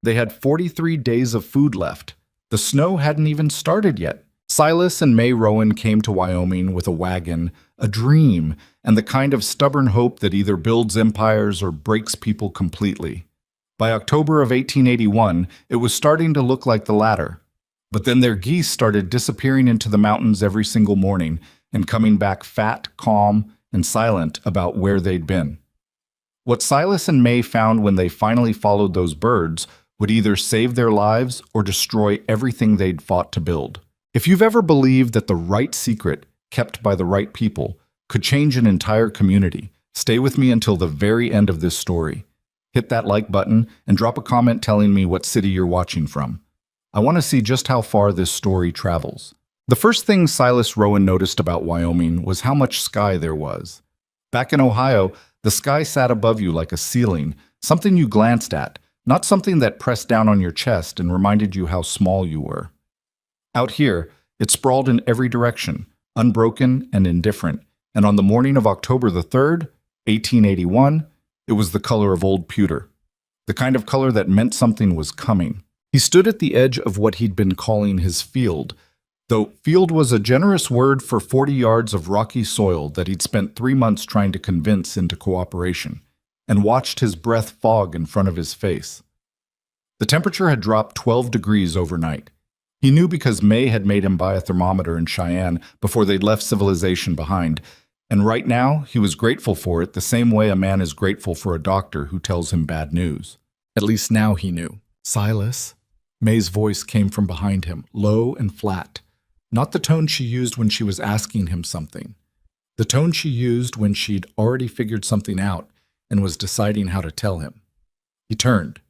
They had 43 days of food left. The snow hadn't even started yet. Silas and May Rowan came to Wyoming with a wagon, a dream, and the kind of stubborn hope that either builds empires or breaks people completely. By October of 1881, it was starting to look like the latter. But then their geese started disappearing into the mountains every single morning and coming back fat, calm, and silent about where they'd been. What Silas and May found when they finally followed those birds would either save their lives or destroy everything they'd fought to build. If you've ever believed that the right secret, kept by the right people, could change an entire community, stay with me until the very end of this story. Hit that like button and drop a comment telling me what city you're watching from. I want to see just how far this story travels. The first thing Silas Rowan noticed about Wyoming was how much sky there was. Back in Ohio, the sky sat above you like a ceiling, something you glanced at, not something that pressed down on your chest and reminded you how small you were. Out here, it sprawled in every direction, unbroken and indifferent, and on the morning of October the 3rd, 1881, it was the color of old pewter, the kind of color that meant something was coming. He stood at the edge of what he'd been calling his field, though field was a generous word for 40 yards of rocky soil that he'd spent 3 months trying to convince into cooperation, and watched his breath fog in front of his face. The temperature had dropped 12 degrees overnight. He knew because May had made him buy a thermometer in Cheyenne before they'd left civilization behind, and right now he was grateful for it the same way a man is grateful for a doctor who tells him bad news. At least now he knew. Silas? May's voice came from behind him, low and flat. Not the tone she used when she was asking him something. The tone she used when she'd already figured something out and was deciding how to tell him. He turned.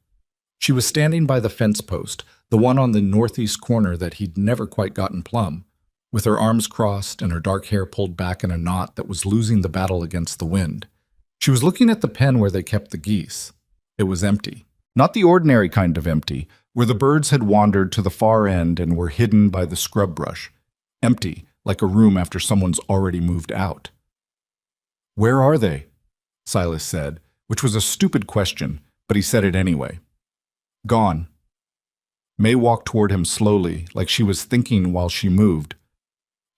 She was standing by the fence post, the one on the northeast corner that he'd never quite gotten plumb, with her arms crossed and her dark hair pulled back in a knot that was losing the battle against the wind. She was looking at the pen where they kept the geese. It was empty. Not the ordinary kind of empty, where the birds had wandered to the far end and were hidden by the scrub brush. Empty, like a room after someone's already moved out. "Where are they?" Silas said, which was a stupid question, but he said it anyway. "Gone." May walked toward him slowly, like she was thinking while she moved.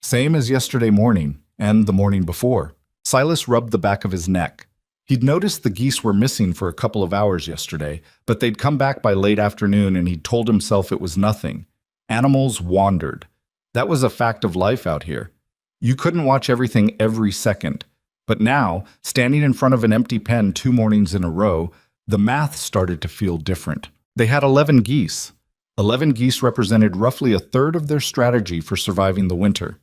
Same as yesterday morning, and the morning before. Silas rubbed the back of his neck. He'd noticed the geese were missing for a couple of hours yesterday, but they'd come back by late afternoon and he'd told himself it was nothing. Animals wandered. That was a fact of life out here. You couldn't watch everything every second. But now, standing in front of an empty pen 2 mornings in a row, the math started to feel different. They had 11 geese. 11 geese represented roughly a third of their strategy for surviving the winter.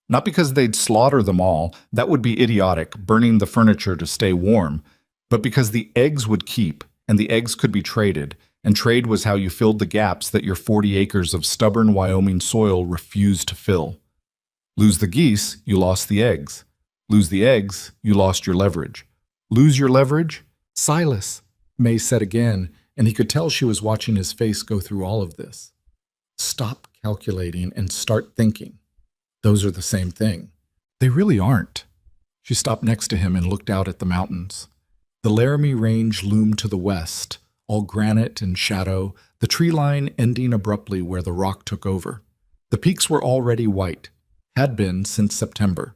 Not because they'd slaughter them all, that would be idiotic, burning the furniture to stay warm, but because the eggs would keep, and the eggs could be traded, and trade was how you filled the gaps that your 40 acres of stubborn Wyoming soil refused to fill. Lose the geese, you lost the eggs. Lose the eggs, you lost your leverage. Lose your leverage? "Silas," May said again, and he could tell she was watching his face go through all of this. "Stop calculating and start thinking. Those are the same thing." "They really aren't." She stopped next to him and looked out at the mountains. The Laramie Range loomed to the west, all granite and shadow, the tree line ending abruptly where the rock took over. The peaks were already white, had been since September.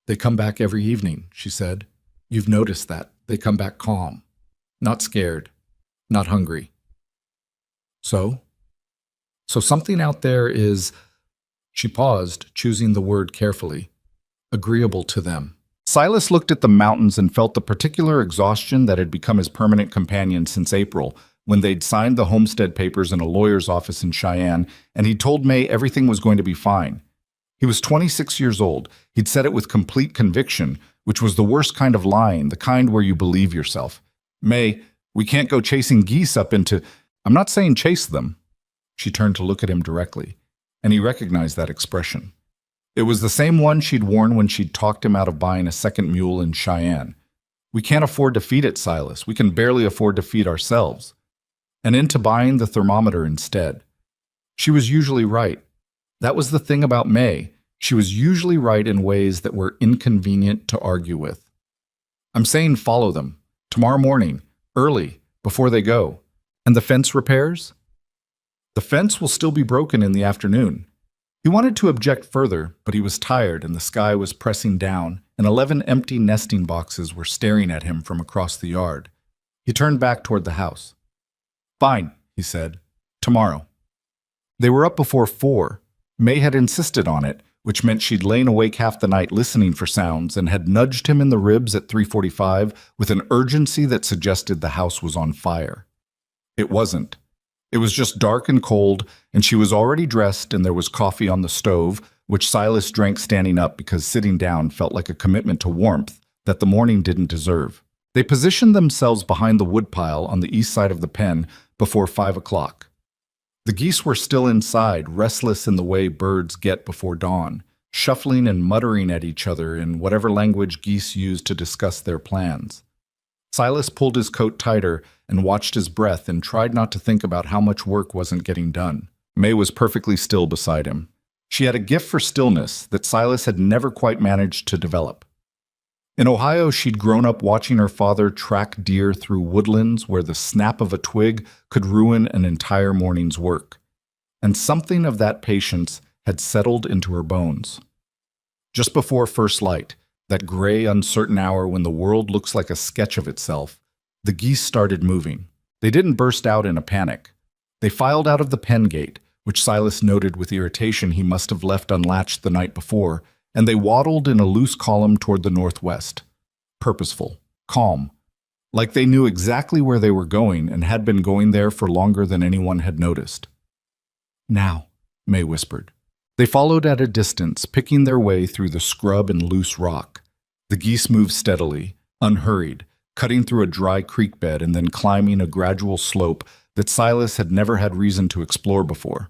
"They come back every evening," she said. "You've noticed that. They come back calm. Not scared. Not hungry." So something out there is, she paused, choosing the word carefully, agreeable to them. Silas looked at the mountains and felt the particular exhaustion that had become his permanent companion since April, when they'd signed the homestead papers in a lawyer's office in Cheyenne, and he told May everything was going to be fine. He was 26 years old. He'd said it with complete conviction, which was the worst kind of lying, the kind where you believe yourself. "May, we can't go chasing geese up into—" "I'm not saying chase them." She turned to look at him directly, and he recognized that expression. It was the same one she'd worn when she'd talked him out of buying a second mule in Cheyenne. "We can't afford to feed it, Silas. We can barely afford to feed ourselves." And into buying the thermometer instead. She was usually right. That was the thing about May. She was usually right in ways that were inconvenient to argue with. "I'm saying follow them. Tomorrow morning. Early. Before they go. And the fence repairs? The fence will still be broken in the afternoon. He wanted to object further, but he was tired and the sky was pressing down, and 11 empty nesting boxes were staring at him from across the yard. He turned back toward the house. Fine, he said. Tomorrow. They were up before 4. May had insisted on it, which meant she'd lain awake half the night listening for sounds and had nudged him in the ribs at 3:45 with an urgency that suggested the house was on fire. It wasn't. It was just dark and cold, and she was already dressed and there was coffee on the stove, which Silas drank standing up because sitting down felt like a commitment to warmth that the morning didn't deserve. They positioned themselves behind the woodpile on the east side of the pen before 5 o'clock. The geese were still inside, restless in the way birds get before dawn, shuffling and muttering at each other in whatever language geese use to discuss their plans. Silas pulled his coat tighter and watched his breath and tried not to think about how much work wasn't getting done. May was perfectly still beside him. She had a gift for stillness that Silas had never quite managed to develop. In Ohio, she'd grown up watching her father track deer through woodlands where the snap of a twig could ruin an entire morning's work. And something of that patience had settled into her bones. Just before first light, that gray, uncertain hour when the world looks like a sketch of itself, the geese started moving. They didn't burst out in a panic. They filed out of the pen gate, which Silas noted with irritation he must have left unlatched the night before, and they waddled in a loose column toward the northwest. Purposeful, calm, like they knew exactly where they were going and had been going there for longer than anyone had noticed. Now, May whispered. They followed at a distance, picking their way through the scrub and loose rock. The geese moved steadily, unhurried, cutting through a dry creek bed and then climbing a gradual slope that Silas had never had reason to explore before.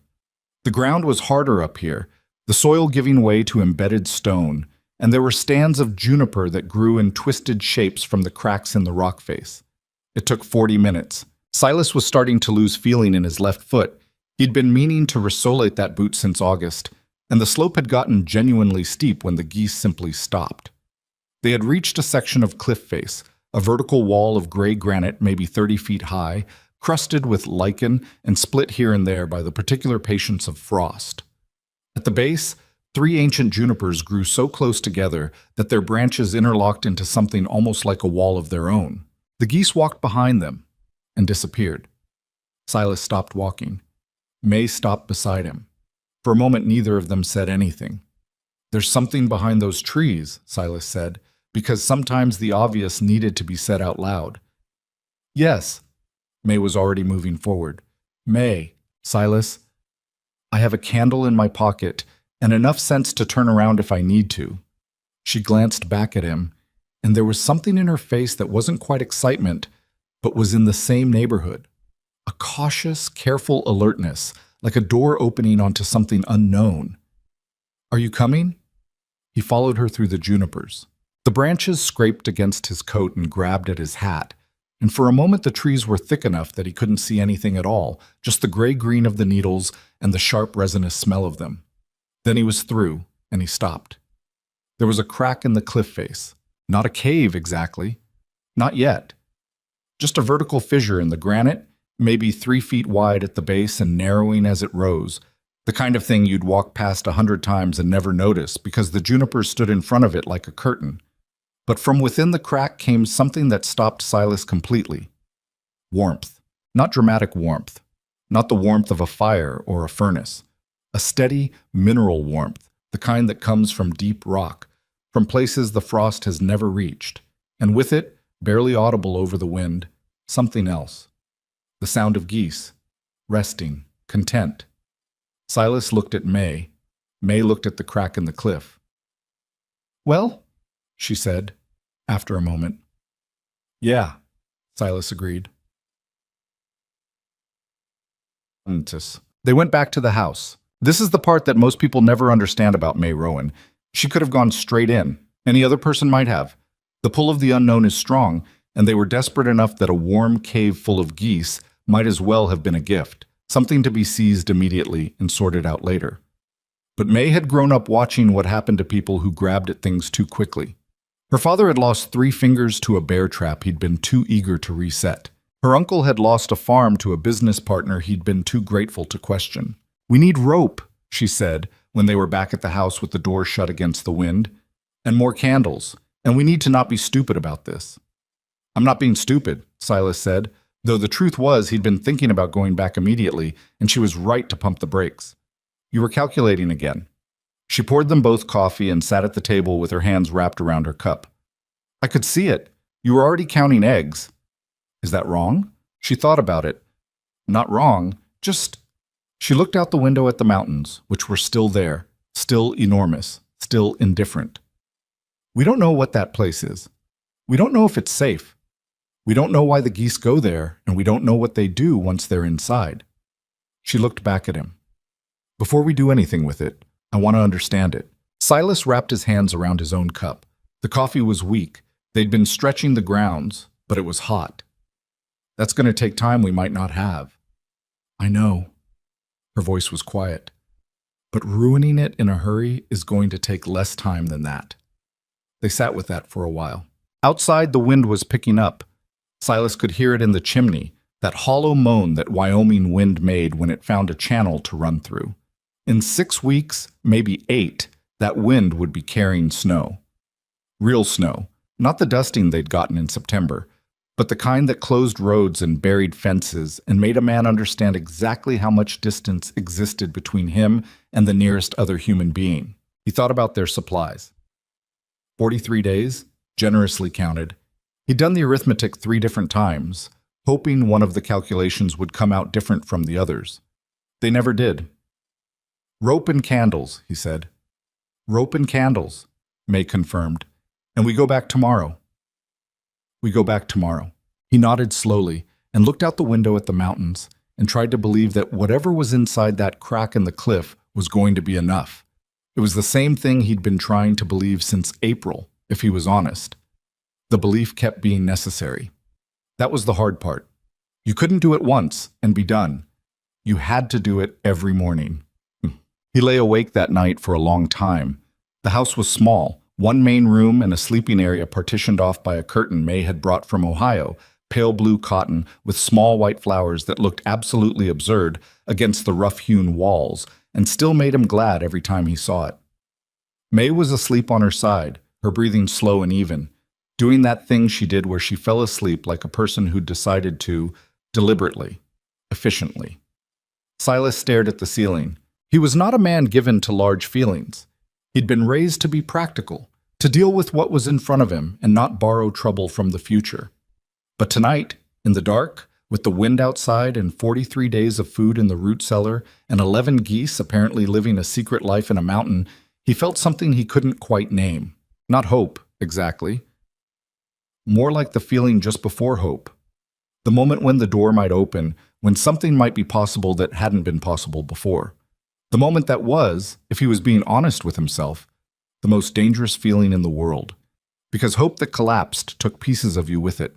The ground was harder up here, the soil giving way to embedded stone, and there were stands of juniper that grew in twisted shapes from the cracks in the rock face. It took 40 minutes. Silas was starting to lose feeling in his left foot. He'd been meaning to resolate that boot since August, and the slope had gotten genuinely steep when the geese simply stopped. They had reached a section of cliff face, a vertical wall of gray granite maybe 30 feet high, crusted with lichen and split here and there by the particular patience of frost. At the base, 3 ancient junipers grew so close together that their branches interlocked into something almost like a wall of their own. The geese walked behind them and disappeared. Silas stopped walking. May stopped beside him. For a moment, neither of them said anything. "There's something behind those trees," Silas said, because sometimes the obvious needed to be said out loud. "Yes." May was already moving forward. "May, Silas, I have a candle in my pocket and enough sense to turn around if I need to." She glanced back at him, and there was something in her face that wasn't quite excitement, but was in the same neighborhood. A cautious, careful alertness, like a door opening onto something unknown. "Are you coming?" He followed her through the junipers. The branches scraped against his coat and grabbed at his hat, and for a moment the trees were thick enough that he couldn't see anything at all, just the gray-green of the needles and the sharp resinous smell of them. Then he was through, and he stopped. There was a crack in the cliff face. Not a cave, exactly. Not yet. Just a vertical fissure in the granite, maybe 3 feet wide at the base and narrowing as it rose, the kind of thing you'd walk past 100 times and never notice because the junipers stood in front of it like a curtain. But from within the crack came something that stopped Silas completely. Warmth. Not dramatic warmth. Not the warmth of a fire or a furnace. A steady, mineral warmth, the kind that comes from deep rock, from places the frost has never reached. And with it, barely audible over the wind, something else. The sound of geese. Resting. Content. Silas looked at May. May looked at the crack in the cliff. "Well?" she said, after a moment. "Yeah," Silas agreed. They went back to the house. This is the part that most people never understand about May Rowan. She could have gone straight in. Any other person might have. The pull of the unknown is strong, and they were desperate enough that a warm cave full of geese might as well have been a gift, something to be seized immediately and sorted out later. But May had grown up watching what happened to people who grabbed at things too quickly. Her father had lost 3 fingers to a bear trap he'd been too eager to reset. Her uncle had lost a farm to a business partner he'd been too grateful to question. "We need rope," she said, when they were back at the house with the door shut against the wind. "And more candles. And we need to not be stupid about this." "I'm not being stupid," Silas said, though the truth was he'd been thinking about going back immediately, and she was right to pump the brakes. "You were calculating again." She poured them both coffee and sat at the table with her hands wrapped around her cup. "I could see it. You were already counting eggs." "Is that wrong?" She thought about it. "Not wrong, just—" She looked out the window at the mountains, which were still there, still enormous, still indifferent. "We don't know what that place is. We don't know if it's safe. We don't know why the geese go there, and we don't know what they do once they're inside." She looked back at him. "Before we do anything with it, I want to understand it." Silas wrapped his hands around his own cup. The coffee was weak. They'd been stretching the grounds, but it was hot. "That's going to take time we might not have." "I know." Her voice was quiet. "But ruining it in a hurry is going to take less time than that." They sat with that for a while. Outside, the wind was picking up. Silas could hear it in the chimney, that hollow moan that Wyoming wind made when it found a channel to run through. In 6 weeks, maybe 8, that wind would be carrying snow. Real snow, not the dusting they'd gotten in September, but the kind that closed roads and buried fences and made a man understand exactly how much distance existed between him and the nearest other human being. He thought about their supplies. 43 days, generously counted. He'd done the arithmetic 3 different times, hoping one of the calculations would come out different from the others. They never did. "Rope and candles," he said. "Rope and candles," May confirmed. "And we go back tomorrow." "We go back tomorrow." He nodded slowly and looked out the window at the mountains and tried to believe that whatever was inside that crack in the cliff was going to be enough. It was the same thing he'd been trying to believe since April, if he was honest. The belief kept being necessary. That was the hard part. You couldn't do it once and be done. You had to do it every morning. He lay awake that night for a long time. The house was small, 1 main room and a sleeping area partitioned off by a curtain May had brought from Ohio, pale blue cotton with small white flowers that looked absolutely absurd against the rough-hewn walls and still made him glad every time he saw it. May was asleep on her side, her breathing slow and even, doing that thing she did where she fell asleep like a person who'd decided to, deliberately, efficiently. Silas stared at the ceiling. He was not a man given to large feelings. He'd been raised to be practical, to deal with what was in front of him and not borrow trouble from the future. But tonight, in the dark, with the wind outside and 43 days of food in the root cellar and 11 geese apparently living a secret life in a mountain, he felt something he couldn't quite name. Not hope, exactly. More like the feeling just before hope. The moment when the door might open, when something might be possible that hadn't been possible before. The moment that was, if he was being honest with himself, the most dangerous feeling in the world. Because hope that collapsed took pieces of you with it.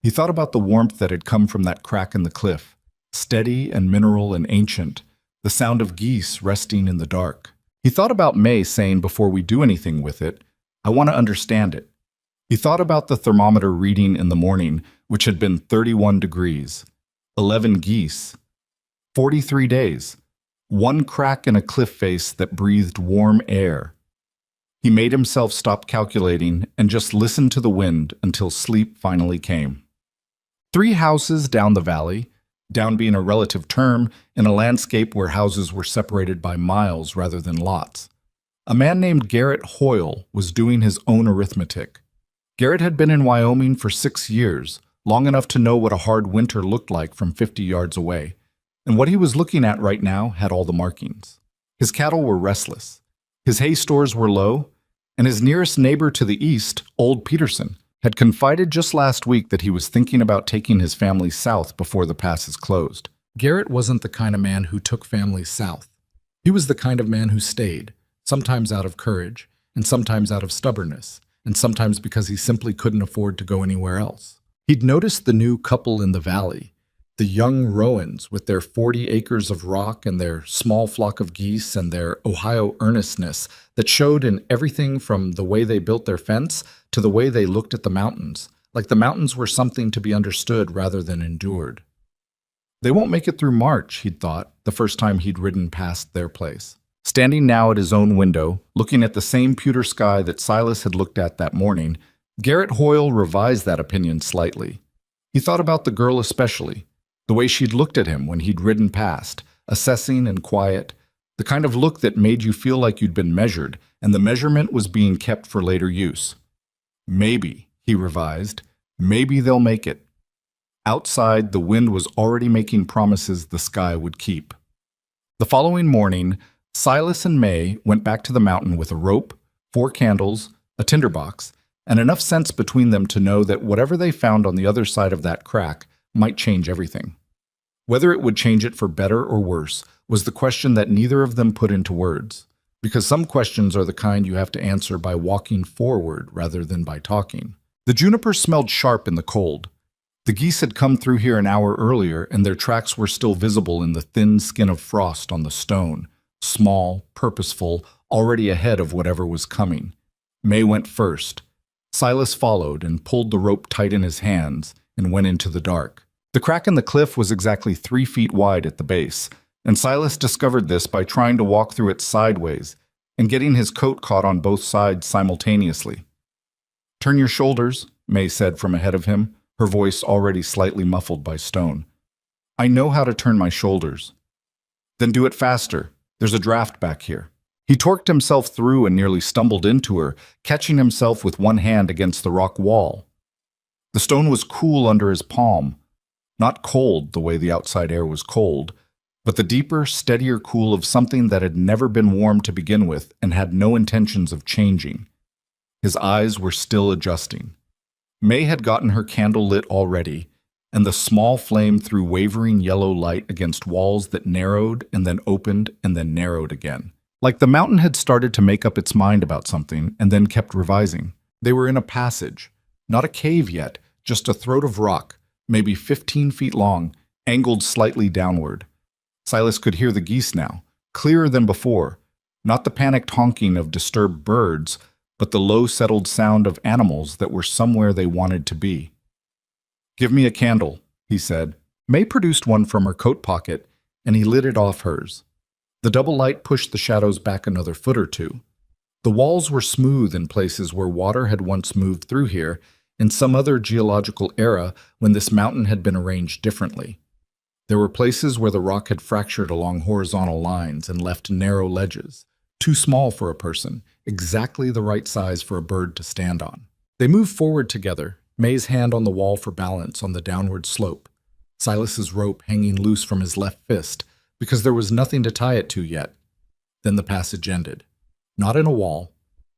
He thought about the warmth that had come from that crack in the cliff, steady and mineral and ancient, the sound of geese resting in the dark. He thought about May saying before we do anything with it, "I want to understand it." He thought about the thermometer reading in the morning, which had been 31 degrees, 11 geese, 43 days, 1 crack in a cliff face that breathed warm air. He made himself stop calculating and just listen to the wind until sleep finally came. 3 houses down the valley, down being a relative term, in a landscape where houses were separated by miles rather than lots. A man named Garrett Hoyle was doing his own arithmetic. Garrett had been in Wyoming for 6 years, long enough to know what a hard winter looked like from 50 yards away. And what he was looking at right now had all the markings. His cattle were restless. His hay stores were low, and his nearest neighbor to the east, Old Peterson, had confided just last week that he was thinking about taking his family south before the passes closed. Garrett wasn't the kind of man who took families south. He was the kind of man who stayed, sometimes out of courage, and sometimes out of stubbornness, and sometimes because he simply couldn't afford to go anywhere else. He'd noticed the new couple in the valley, the young Rowans with their 40 acres of rock and their small flock of geese and their Ohio earnestness that showed in everything from the way they built their fence to the way they looked at the mountains, like the mountains were something to be understood rather than endured. They won't make it through March, he'd thought, the first time he'd ridden past their place. Standing now at his own window, looking at the same pewter sky that Silas had looked at that morning, Garrett Hoyle revised that opinion slightly. He thought about the girl especially, the way she'd looked at him when he'd ridden past, assessing and quiet, the kind of look that made you feel like you'd been measured, and the measurement was being kept for later use. Maybe, he revised, maybe they'll make it. Outside, the wind was already making promises the sky would keep. The following morning, Silas and May went back to the mountain with a rope, 4 candles, a tinderbox, and enough sense between them to know that whatever they found on the other side of that crack might change everything. Whether it would change it for better or worse was the question that neither of them put into words, because some questions are the kind you have to answer by walking forward rather than by talking. The juniper smelled sharp in the cold. The geese had come through here an hour earlier, and their tracks were still visible in the thin skin of frost on the stone, small, purposeful, already ahead of whatever was coming. May went first. Silas followed and pulled the rope tight in his hands and went into the dark. The crack in the cliff was exactly 3 feet wide at the base, and Silas discovered this by trying to walk through it sideways and getting his coat caught on both sides simultaneously. "Turn your shoulders," May said from ahead of him, her voice already slightly muffled by stone. "I know how to turn my shoulders." "Then do it faster. There's a draft back here." He torqued himself through and nearly stumbled into her, catching himself with one hand against the rock wall. The stone was cool under his palm. Not cold the way the outside air was cold, but the deeper, steadier cool of something that had never been warm to begin with and had no intentions of changing. His eyes were still adjusting. May had gotten her candle lit already, and the small flame threw wavering yellow light against walls that narrowed and then opened and then narrowed again. Like the mountain had started to make up its mind about something and then kept revising. They were in a passage, not a cave yet, just a throat of rock, maybe 15 feet long, angled slightly downward. Silas could hear the geese now, clearer than before, not the panicked honking of disturbed birds, but the low settled sound of animals that were somewhere they wanted to be. "Give me a candle," he said. May produced one from her coat pocket, and he lit it off hers. The double light pushed the shadows back another foot or two. The walls were smooth in places where water had once moved through here, in some other geological era when this mountain had been arranged differently. There were places where the rock had fractured along horizontal lines and left narrow ledges, too small for a person, exactly the right size for a bird to stand on. They moved forward together, May's hand on the wall for balance on the downward slope, Silas's rope hanging loose from his left fist, because there was nothing to tie it to yet. Then the passage ended. Not in a wall,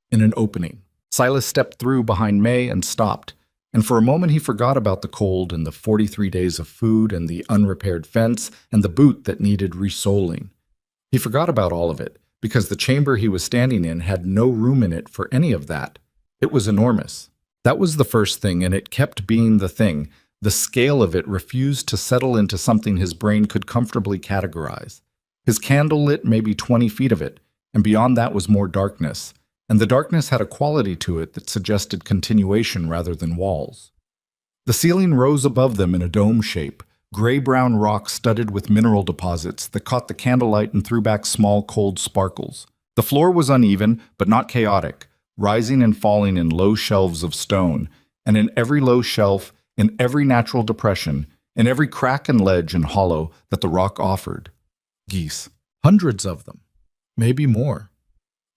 in an opening. Silas stepped through behind May and stopped, and for a moment he forgot about the cold and the 43 days of food and the unrepaired fence and the boot that needed resoling. He forgot about all of it, because the chamber he was standing in had no room in it for any of that. It was enormous. That was the first thing, and it kept being the thing. The scale of it refused to settle into something his brain could comfortably categorize. His candle lit maybe 20 feet of it, and beyond that was more darkness, and the darkness had a quality to it that suggested continuation rather than walls. The ceiling rose above them in a dome shape, gray-brown rock studded with mineral deposits that caught the candlelight and threw back small, cold sparkles. The floor was uneven, but not chaotic, rising and falling in low shelves of stone, and in every low shelf, in every natural depression, in every crack and ledge and hollow that the rock offered. Geese. Hundreds of them. Maybe more.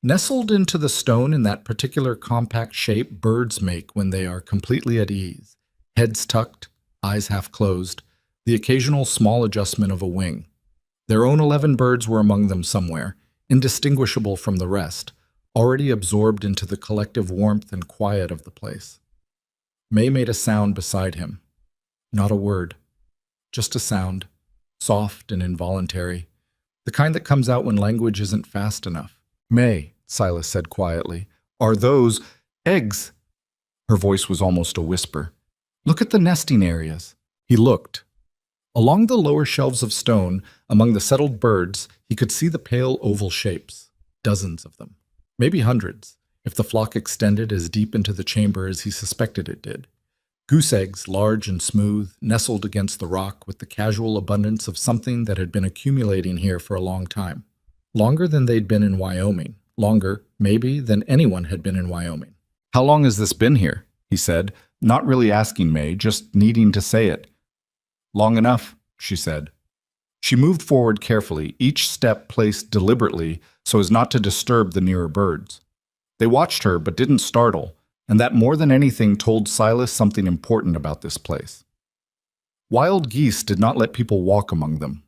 Nestled into the stone in that particular compact shape birds make when they are completely at ease. Heads tucked, eyes half closed, the occasional small adjustment of a wing. Their own 11 birds were among them somewhere, indistinguishable from the rest, already absorbed into the collective warmth and quiet of the place. May made a sound beside him. Not a word. Just a sound, soft and involuntary, the kind that comes out when language isn't fast enough. "May," Silas said quietly, "are those eggs?" Her voice was almost a whisper. "Look at the nesting areas." He looked. Along the lower shelves of stone, among the settled birds, he could see the pale oval shapes. Dozens of them. Maybe hundreds, if the flock extended as deep into the chamber as he suspected it did. Goose eggs, large and smooth, nestled against the rock with the casual abundance of something that had been accumulating here for a long time. Longer than they'd been in Wyoming. Longer, maybe, than anyone had been in Wyoming. "How long has this been here?" he said, not really asking May, just needing to say it. "Long enough," she said. She moved forward carefully, each step placed deliberately so as not to disturb the nearer birds. They watched her but didn't startle, and that more than anything told Silas something important about this place. Wild geese did not let people walk among them.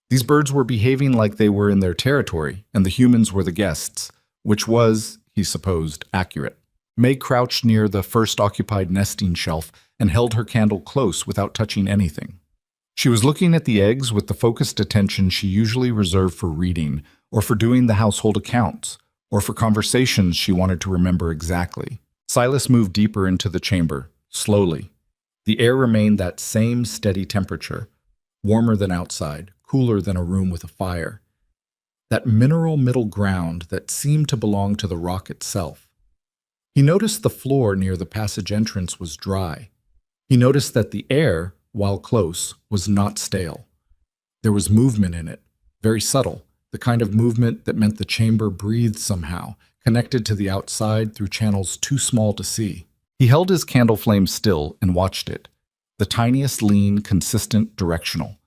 These birds were behaving like they were in their territory, and the humans were the guests, which was, he supposed, accurate. May crouched near the first occupied nesting shelf and held her candle close without touching anything. She was looking at the eggs with the focused attention she usually reserved for reading, or for doing the household accounts, or for conversations she wanted to remember exactly. Silas moved deeper into the chamber, slowly. The air remained that same steady temperature, warmer than outside, cooler than a room with a fire. That mineral middle ground that seemed to belong to the rock itself. He noticed the floor near the passage entrance was dry. He noticed that the air, while close, was not stale. There was movement in it, very subtle, the kind of movement that meant the chamber breathed somehow, connected to the outside through channels too small to see. He held his candle flame still and watched it. The tiniest lean, consistent, directional.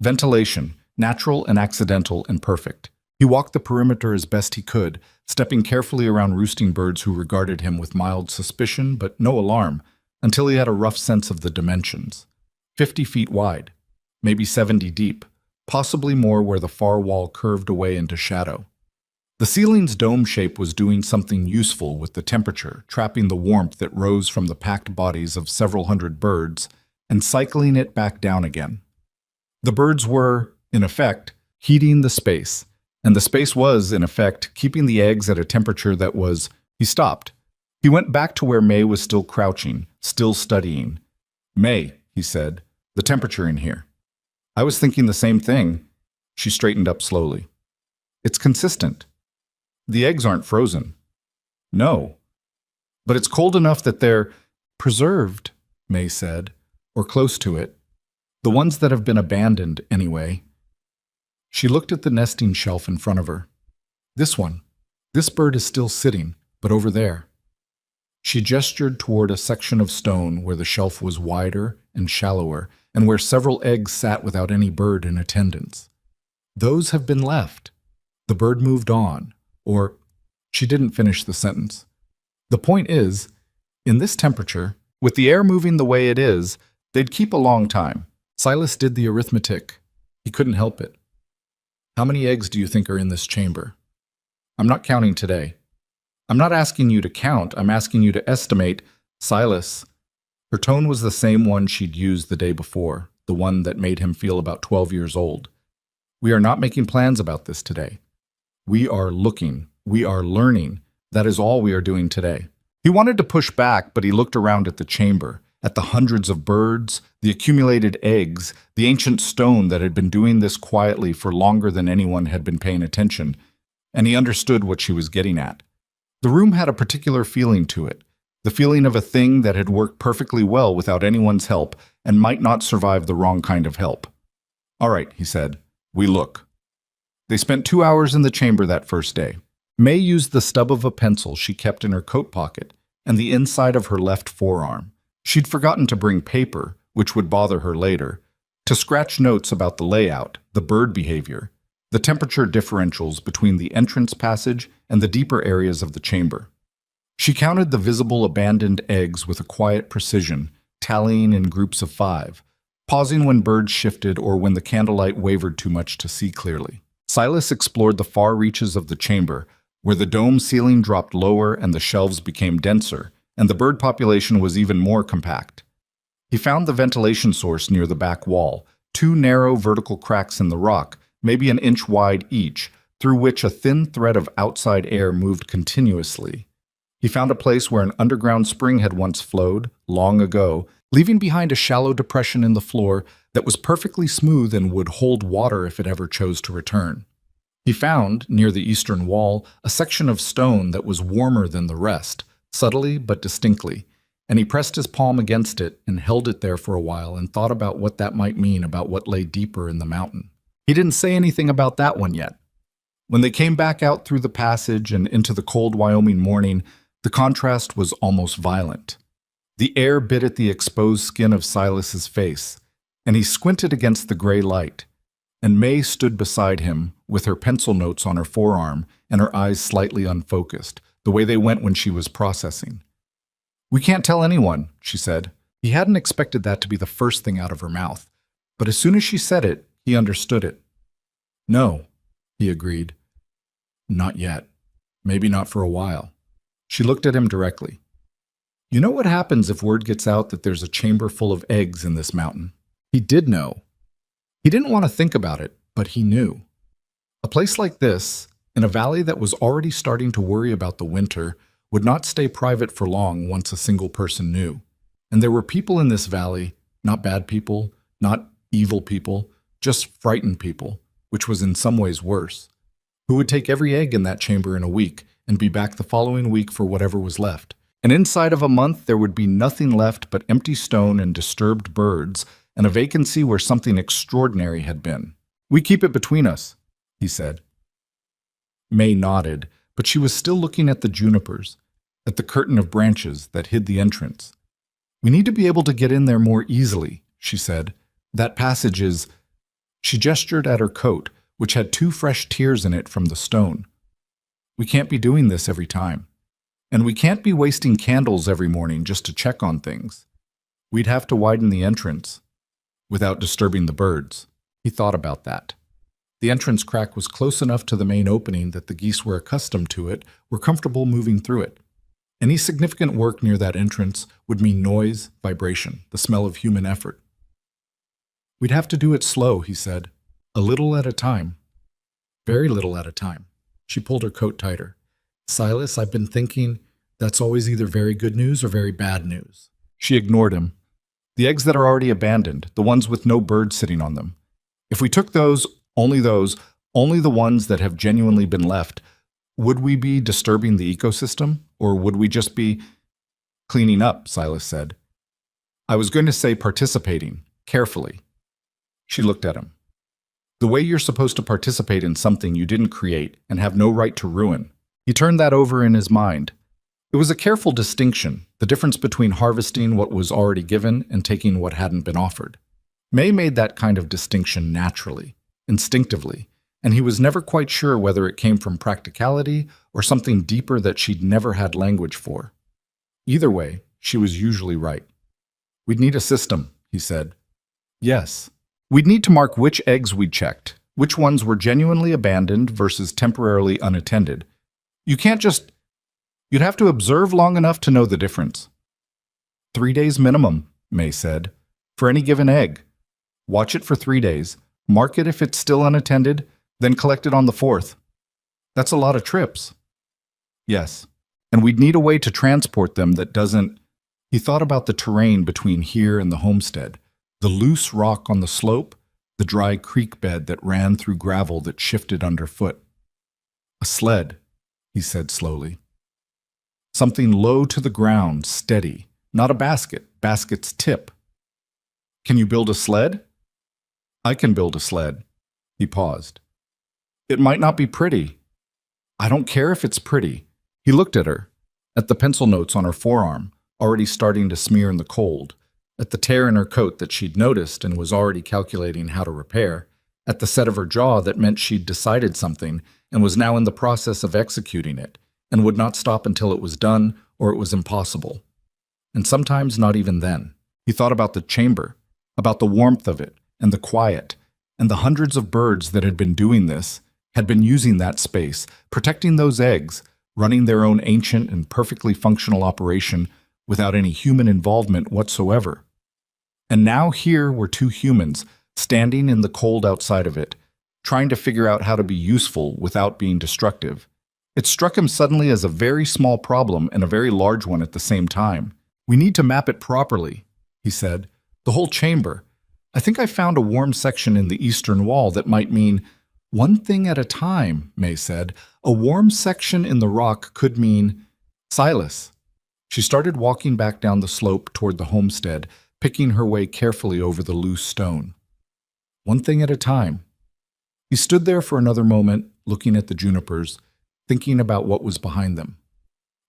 Ventilation, natural and accidental and perfect. He walked the perimeter as best he could, stepping carefully around roosting birds who regarded him with mild suspicion but no alarm, until he had a rough sense of the dimensions. 50 feet wide, maybe 70 deep, possibly more where the far wall curved away into shadow. The ceiling's dome shape was doing something useful with the temperature, trapping the warmth that rose from the packed bodies of several hundred birds and cycling it back down again. The birds were, in effect, heating the space, and the space was, in effect, keeping the eggs at a temperature that was... He stopped. He went back to where May was still crouching, still studying. "May," he said, "the temperature in here." "I was thinking the same thing." She straightened up slowly. "It's consistent. The eggs aren't frozen." "No. But it's cold enough that they're preserved," May said, "or close to it. The ones that have been abandoned, anyway." She looked at the nesting shelf in front of her. "This one. This bird is still sitting, but over there." She gestured toward a section of stone where the shelf was wider and shallower, and where several eggs sat without any bird in attendance. "Those have been left. The bird moved on, or..." She didn't finish the sentence. "The point is, in this temperature, with the air moving the way it is, they'd keep a long time." Silas did the arithmetic. He couldn't help it. "How many eggs do you think are in this chamber?" "I'm not counting today." "I'm not asking you to count, I'm asking you to estimate." "Silas." Her tone was the same one she'd used the day before, the one that made him feel about 12 years old. "We are not making plans about this today. We are looking. We are learning. That is all we are doing today." He wanted to push back, but he looked around at the chamber, at the hundreds of birds, the accumulated eggs, the ancient stone that had been doing this quietly for longer than anyone had been paying attention, and he understood what she was getting at. The room had a particular feeling to it, the feeling of a thing that had worked perfectly well without anyone's help and might not survive the wrong kind of help. "All right," he said, "we look." They spent 2 hours in the chamber that first day. May used the stub of a pencil she kept in her coat pocket and the inside of her left forearm. She'd forgotten to bring paper, which would bother her later, to scratch notes about the layout, the bird behavior, the temperature differentials between the entrance passage and the deeper areas of the chamber. She counted the visible abandoned eggs with a quiet precision, tallying in groups of 5, pausing when birds shifted or when the candlelight wavered too much to see clearly. Silas explored the far reaches of the chamber, where the dome ceiling dropped lower and the shelves became denser, and the bird population was even more compact. He found the ventilation source near the back wall, 2 narrow vertical cracks in the rock, maybe an inch wide each, through which a thin thread of outside air moved continuously. He found a place where an underground spring had once flowed, long ago, leaving behind a shallow depression in the floor that was perfectly smooth and would hold water if it ever chose to return. He found, near the eastern wall, a section of stone that was warmer than the rest, subtly but distinctly, and he pressed his palm against it and held it there for a while and thought about what that might mean about what lay deeper in the mountain. He didn't say anything about that one yet. When they came back out through the passage and into the cold Wyoming morning, the contrast was almost violent. The air bit at the exposed skin of Silas's face, and he squinted against the gray light, and May stood beside him with her pencil notes on her forearm and her eyes slightly unfocused, the way they went when she was processing. "We can't tell anyone," she said. He hadn't expected that to be the first thing out of her mouth, but as soon as she said it, he understood it. "No," he agreed. "Not yet. Maybe not for a while." She looked at him directly. "You know what happens if word gets out that there's a chamber full of eggs in this mountain?" He did know. He didn't want to think about it, but he knew. A place like this, in a valley that was already starting to worry about the winter, would not stay private for long once a single person knew. And there were people in this valley, not bad people, not evil people, just frightened people, which was in some ways worse, who would take every egg in that chamber in a week and be back the following week for whatever was left. And inside of a month there would be nothing left but empty stone and disturbed birds and a vacancy where something extraordinary had been. "We keep it between us," he said. May nodded, but she was still looking at the junipers, at the curtain of branches that hid the entrance. "We need to be able to get in there more easily," she said. "That passage is—" She gestured at her coat, which had 2 fresh tears in it from the stone. "We can't be doing this every time. And we can't be wasting candles every morning just to check on things. We'd have to widen the entrance without disturbing the birds." He thought about that. The entrance crack was close enough to the main opening that the geese were accustomed to it, were comfortable moving through it. Any significant work near that entrance would mean noise, vibration, the smell of human effort. "We'd have to do it slow," he said. "A little at a time." "Very little at a time." She pulled her coat tighter. "Silas, I've been thinking that's always either very good news or very bad news." She ignored him. "The eggs that are already abandoned, the ones with no birds sitting on them. If we took those, only the ones that have genuinely been left, would we be disturbing the ecosystem, or would we just be cleaning up?" Silas said. "I was going to say participating, carefully." She looked at him. "The way you're supposed to participate in something you didn't create and have no right to ruin." He turned that over in his mind. It was a careful distinction, the difference between harvesting what was already given and taking what hadn't been offered. May made that kind of distinction naturally, instinctively, and he was never quite sure whether it came from practicality or something deeper that she'd never had language for. Either way, she was usually right. "We'd need a system," he said. "Yes. We'd need to mark which eggs we'd checked, which ones were genuinely abandoned versus temporarily unattended. You'd have to observe long enough to know the difference." 3 days minimum," May said, "for any given egg. Watch it for 3 days, mark it if it's still unattended, then collect it on the 4th. That's a lot of trips." "Yes, and we'd need a way to transport them that doesn't—" He thought about the terrain between here and the homestead, the loose rock on the slope, the dry creek bed that ran through gravel that shifted underfoot. "A sled," he said slowly. "Something low to the ground, steady, not a basket's tip." "Can you build a sled?" "I can build a sled." He paused. "It might not be pretty." "I don't care if it's pretty." He looked at her, at the pencil notes on her forearm, already starting to smear in the cold, at the tear in her coat that she'd noticed and was already calculating how to repair, at the set of her jaw that meant she'd decided something and was now in the process of executing it, and would not stop until it was done or it was impossible. And sometimes not even then. He thought about the chamber, about the warmth of it, and the quiet, and the hundreds of birds that had been doing this, had been using that space, protecting those eggs, running their own ancient and perfectly functional operation without any human involvement whatsoever. And now here were 2 humans, standing in the cold outside of it, trying to figure out how to be useful without being destructive. It struck him suddenly as a very small problem and a very large one at the same time. "We need to map it properly," he said. "The whole chamber. I think I found a warm section in the eastern wall that might mean—" "One thing at a time," May said. "A warm section in the rock could mean—" "Silas." She started walking back down the slope toward the homestead, picking her way carefully over the loose stone. One thing at a time. He stood there for another moment, looking at the junipers, thinking about what was behind them.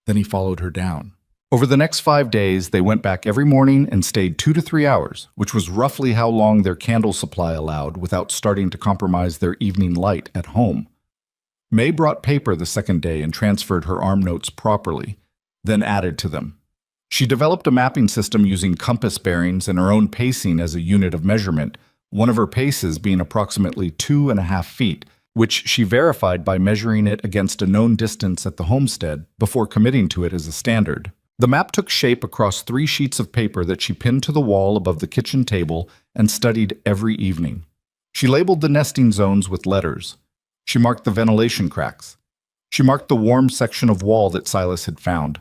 Then he followed her down. Over the next 5 days, they went back every morning and stayed 2 to 3 hours, which was roughly how long their candle supply allowed without starting to compromise their evening light at home. May brought paper the second day and transferred her arm notes properly, then added to them. She developed a mapping system using compass bearings and her own pacing as a unit of measurement, one of her paces being approximately 2.5 feet, which she verified by measuring it against a known distance at the homestead before committing to it as a standard. The map took shape across 3 sheets of paper that she pinned to the wall above the kitchen table and studied every evening. She labeled the nesting zones with letters. She marked the ventilation cracks. She marked the warm section of wall that Silas had found,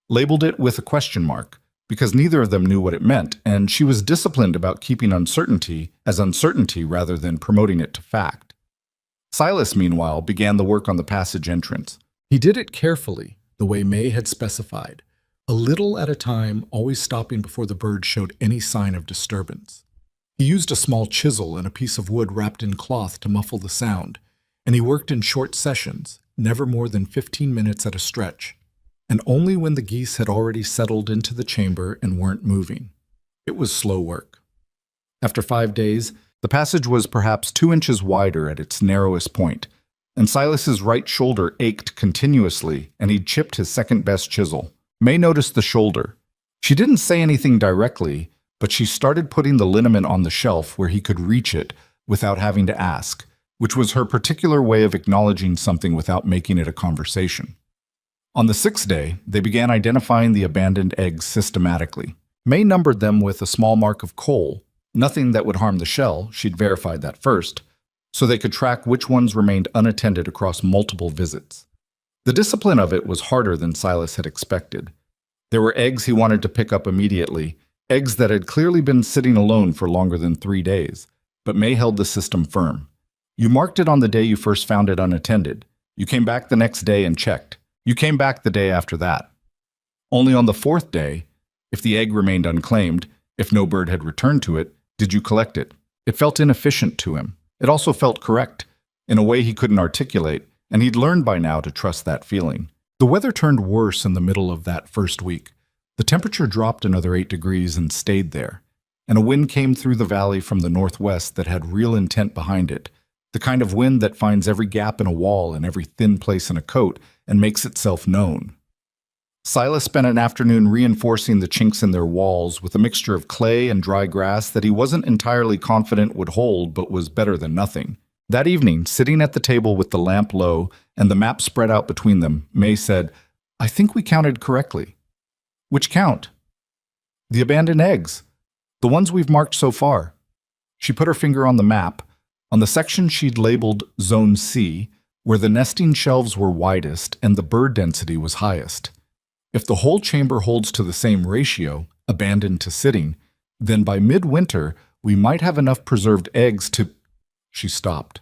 labeled it with a question mark, because neither of them knew what it meant, and she was disciplined about keeping uncertainty as uncertainty rather than promoting it to fact. Silas, meanwhile, began the work on the passage entrance. He did it carefully, the way May had specified, a little at a time, always stopping before the bird showed any sign of disturbance. He used a small chisel and a piece of wood wrapped in cloth to muffle the sound, and he worked in short sessions, never more than 15 minutes at a stretch, and only when the geese had already settled into the chamber and weren't moving. It was slow work. After 5 days, the passage was perhaps 2 inches wider at its narrowest point, and Silas's right shoulder ached continuously, and he'd chipped his second-best chisel. May noticed the shoulder. She didn't say anything directly, but she started putting the liniment on the shelf where he could reach it without having to ask, which was her particular way of acknowledging something without making it a conversation. On the 6th day, they began identifying the abandoned eggs systematically. May numbered them with a small mark of coal, nothing that would harm the shell, she'd verified that first, so they could track which ones remained unattended across multiple visits. The discipline of it was harder than Silas had expected. There were eggs he wanted to pick up immediately, eggs that had clearly been sitting alone for longer than 3 days, but May held the system firm. You marked it on the day you first found it unattended. You came back the next day and checked. You came back the day after that. Only on the 4th day, if the egg remained unclaimed, if no bird had returned to it, did you collect it. It felt inefficient to him. It also felt correct, in a way he couldn't articulate, and he'd learned by now to trust that feeling. The weather turned worse in the middle of that first week. The temperature dropped another 8 degrees and stayed there, and a wind came through the valley from the northwest that had real intent behind it, the kind of wind that finds every gap in a wall and every thin place in a coat and makes itself known. Silas spent an afternoon reinforcing the chinks in their walls with a mixture of clay and dry grass that he wasn't entirely confident would hold but was better than nothing. That evening, sitting at the table with the lamp low and the map spread out between them, May said, "I think we counted correctly." "Which count?" "The abandoned eggs. The ones we've marked so far." She put her finger on the map, on the section she'd labeled Zone C, where the nesting shelves were widest and the bird density was highest. If the whole chamber holds to the same ratio, abandoned to sitting, then by midwinter we might have enough preserved eggs to... She stopped.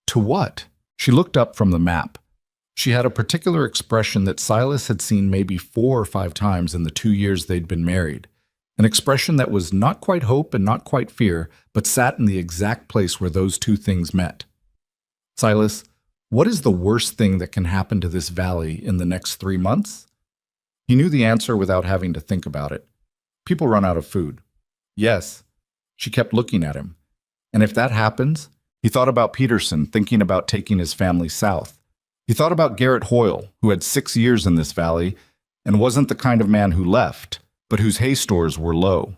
To what? She looked up from the map. She had a particular expression that Silas had seen maybe 4 or 5 times in the 2 years they'd been married. An expression that was not quite hope and not quite fear, but sat in the exact place where those 2 things met. "Silas, what is the worst thing that can happen to this valley in the next 3 months?" He knew the answer without having to think about it. "People run out of food." "Yes." She kept looking at him. "And if that happens?" He thought about Peterson, thinking about taking his family south. He thought about Garrett Hoyle, who had 6 years in this valley and wasn't the kind of man who left, but whose hay stores were low.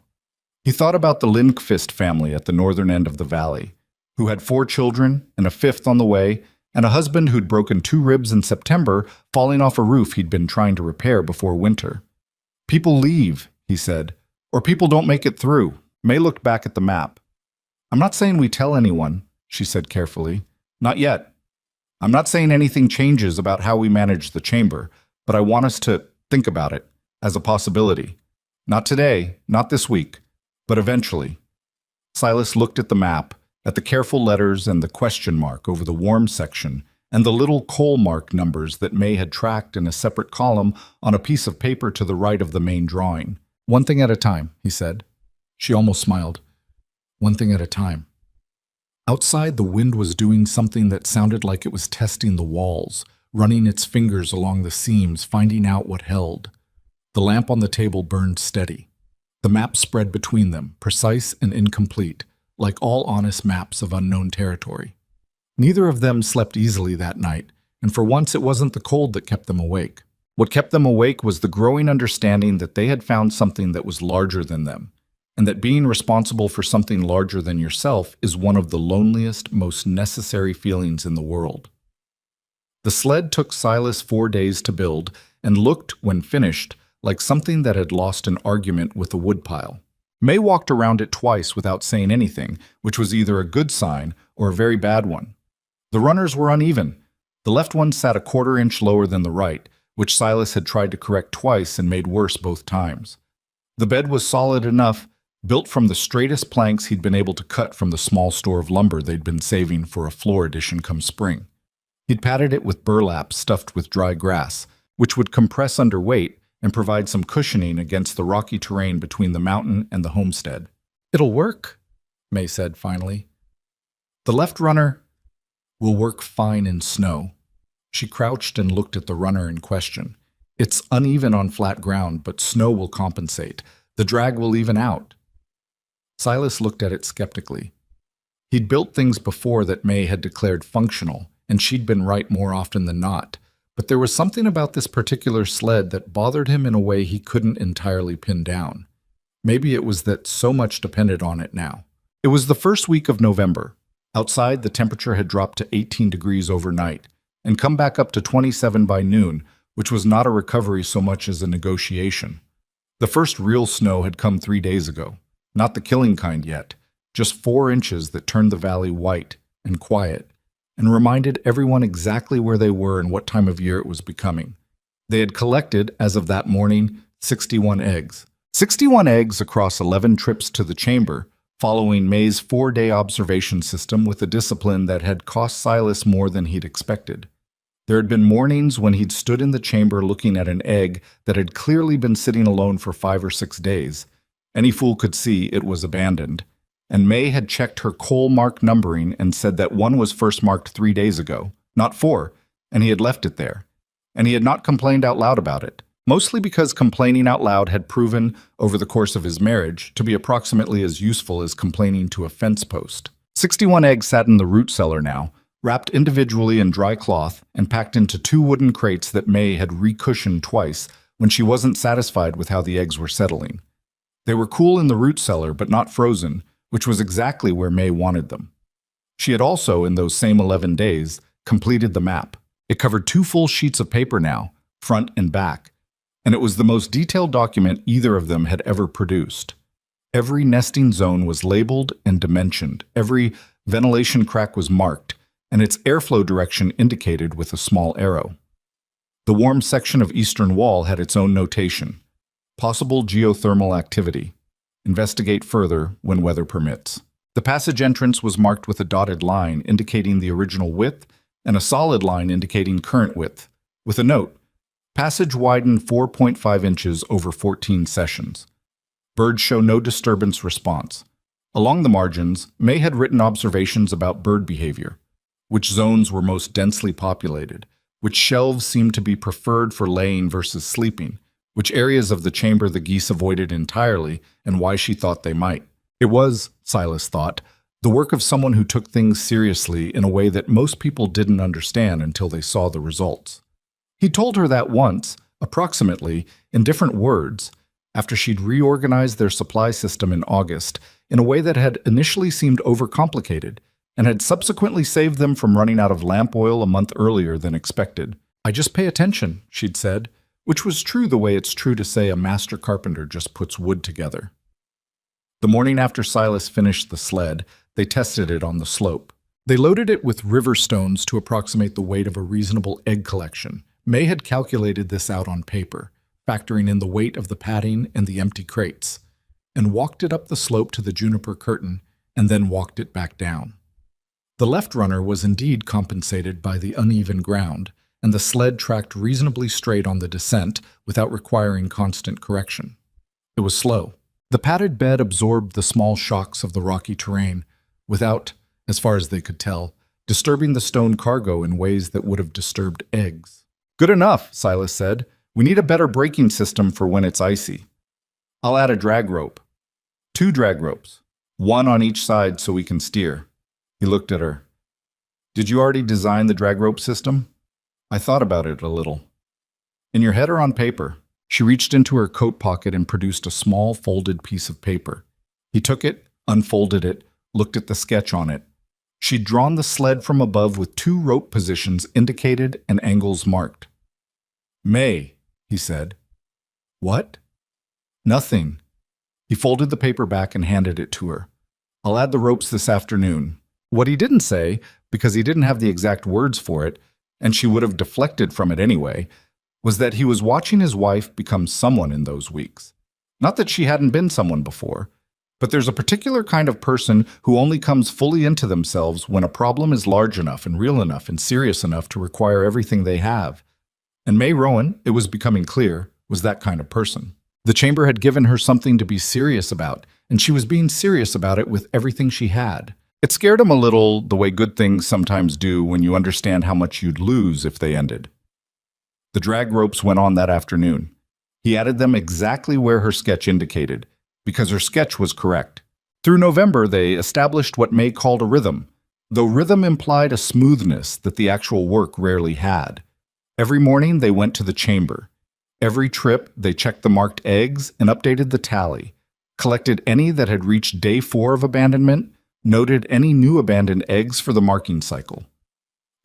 He thought about the Lindqvist family at the northern end of the valley, who had 4 children and a 5th on the way, and a husband who'd broken 2 ribs in September, falling off a roof he'd been trying to repair before winter. "People leave," he said, "or people don't make it through." May looked back at the map. "I'm not saying we tell anyone," she said carefully. "Not yet. I'm not saying anything changes about how we manage the chamber, but I want us to think about it as a possibility. Not today, not this week, but eventually." Silas looked at the map, at the careful letters and the question mark over the warm section, and the little coal mark numbers that May had tracked in a separate column on a piece of paper to the right of the main drawing. "One thing at a time," he said. She almost smiled. "One thing at a time." Outside, the wind was doing something that sounded like it was testing the walls, running its fingers along the seams, finding out what held. The lamp on the table burned steady. The map spread between them, precise and incomplete, like all honest maps of unknown territory. Neither of them slept easily that night, and for once it wasn't the cold that kept them awake. What kept them awake was the growing understanding that they had found something that was larger than them, and that being responsible for something larger than yourself is one of the loneliest, most necessary feelings in the world. The sled took Silas 4 days to build and looked, when finished, like something that had lost an argument with a woodpile. May walked around it twice without saying anything, which was either a good sign or a very bad one. The runners were uneven. The left one sat a 1/4 inch lower than the right, which Silas had tried to correct twice and made worse both times. The bed was solid enough, built from the straightest planks he'd been able to cut from the small store of lumber they'd been saving for a floor addition come spring. He'd padded it with burlap stuffed with dry grass, which would compress under weight and provide some cushioning against the rocky terrain between the mountain and the homestead. "It'll work," May said finally. "The left runner will work fine in snow." She crouched and looked at the runner in question. "It's uneven on flat ground, but snow will compensate. The drag will even out." Silas looked at it skeptically. He'd built things before that May had declared functional, and she'd been right more often than not. But there was something about this particular sled that bothered him in a way he couldn't entirely pin down. Maybe it was that so much depended on it now. It was the first week of November. Outside, the temperature had dropped to 18 degrees overnight and come back up to 27 by noon, which was not a recovery so much as a negotiation. The first real snow had come 3 days ago, not the killing kind yet, just 4 inches that turned the valley white and quiet, and reminded everyone exactly where they were and what time of year it was becoming. They had collected, as of that morning, 61 eggs. 61 eggs across 11 trips to the chamber, following May's 4-day observation system with a discipline that had cost Silas more than he'd expected. There had been mornings when he'd stood in the chamber looking at an egg that had clearly been sitting alone for 5 or 6 days. Any fool could see it was abandoned. And May had checked her coal mark numbering and said that one was first marked 3 days ago, not 4, and he had left it there. And he had not complained out loud about it, mostly because complaining out loud had proven, over the course of his marriage, to be approximately as useful as complaining to a fence post. 61 eggs sat in the root cellar now, wrapped individually in dry cloth and packed into 2 wooden crates that May had recushioned twice when she wasn't satisfied with how the eggs were settling. They were cool in the root cellar, but not frozen, which was exactly where May wanted them. She had also, in those same 11 days, completed the map. It covered 2 full sheets of paper now, front and back, and it was the most detailed document either of them had ever produced. Every nesting zone was labeled and dimensioned, every ventilation crack was marked, and its airflow direction indicated with a small arrow. The warm section of eastern wall had its own notation: possible geothermal activity. Investigate further when weather permits. The passage entrance was marked with a dotted line indicating the original width and a solid line indicating current width, with a note: passage widened 4.5 inches over 14 sessions. Birds show no disturbance response. Along the margins, May had written observations about bird behavior, which zones were most densely populated, which shelves seemed to be preferred for laying versus sleeping, which areas of the chamber the geese avoided entirely, and why she thought they might. It was, Silas thought, the work of someone who took things seriously in a way that most people didn't understand until they saw the results. He told her that once, approximately, in different words, after she'd reorganized their supply system in August in a way that had initially seemed overcomplicated, and had subsequently saved them from running out of lamp oil a month earlier than expected. "I just pay attention," she'd said, which was true the way it's true to say a master carpenter just puts wood together. The morning after Silas finished the sled, they tested it on the slope. They loaded it with river stones to approximate the weight of a reasonable egg collection. May had calculated this out on paper, factoring in the weight of the padding and the empty crates, and walked it up the slope to the juniper curtain, and then walked it back down. The left runner was indeed compensated by the uneven ground, and the sled tracked reasonably straight on the descent without requiring constant correction. It was slow. The padded bed absorbed the small shocks of the rocky terrain without, as far as they could tell, disturbing the stone cargo in ways that would have disturbed eggs. "Good enough," Silas said. "We need a better braking system for when it's icy. I'll add a drag rope. 2 drag ropes, one on each side so we can steer." He looked at her. "Did you already design the drag rope system?" "I thought about it a little." "In your head or on paper?" She reached into her coat pocket and produced a small folded piece of paper. He took it, unfolded it, looked at the sketch on it. She'd drawn the sled from above with 2 rope positions indicated and angles marked. "May," he said. "What?" "Nothing." He folded the paper back and handed it to her. "I'll add the ropes this afternoon." What he didn't say, because he didn't have the exact words for it, and she would have deflected from it anyway, was that he was watching his wife become someone in those weeks. Not that she hadn't been someone before, but there's a particular kind of person who only comes fully into themselves when a problem is large enough and real enough and serious enough to require everything they have. And May Rowan, it was becoming clear, was that kind of person. The chamber had given her something to be serious about, and she was being serious about it with everything she had. It scared him a little, the way good things sometimes do when you understand how much you'd lose if they ended. The drag ropes went on that afternoon. He added them exactly where her sketch indicated, because her sketch was correct. Through November, they established what May called a rhythm, though rhythm implied a smoothness that the actual work rarely had. Every morning, they went to the chamber. Every trip, they checked the marked eggs and updated the tally, collected any that had reached day 4 of abandonment, noted any new abandoned eggs for the marking cycle.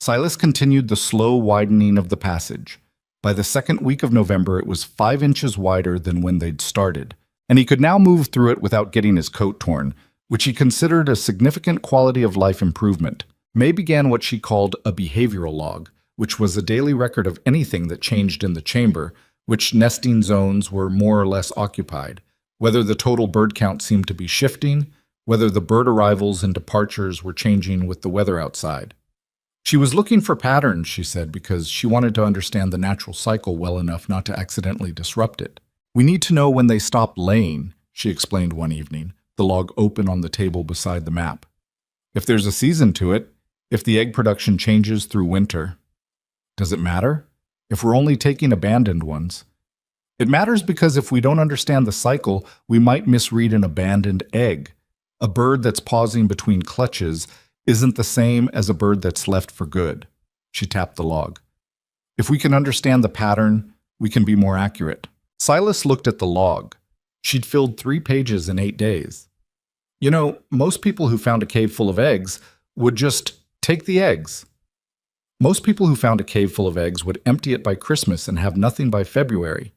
Silas continued the slow widening of the passage. By the 2nd week of November, it was 5 inches wider than when they'd started, and he could now move through it without getting his coat torn, which he considered a significant quality of life improvement. May began what she called a behavioral log, which was a daily record of anything that changed in the chamber, which nesting zones were more or less occupied, whether the total bird count seemed to be shifting, whether the bird arrivals and departures were changing with the weather outside. She was looking for patterns, she said, because she wanted to understand the natural cycle well enough not to accidentally disrupt it. "We need to know when they stop laying," she explained one evening, the log open on the table beside the map. "If there's a season to it, if the egg production changes through winter." "Does it matter? If we're only taking abandoned ones?" "It matters because if we don't understand the cycle, we might misread an abandoned egg. A bird that's pausing between clutches isn't the same as a bird that's left for good." She tapped the log. "If we can understand the pattern, we can be more accurate." Silas looked at the log. She'd filled 3 pages in 8 days. "You know, most people who found a cave full of eggs would just take the eggs. Most people who found a cave full of eggs would empty it by Christmas and have nothing by February."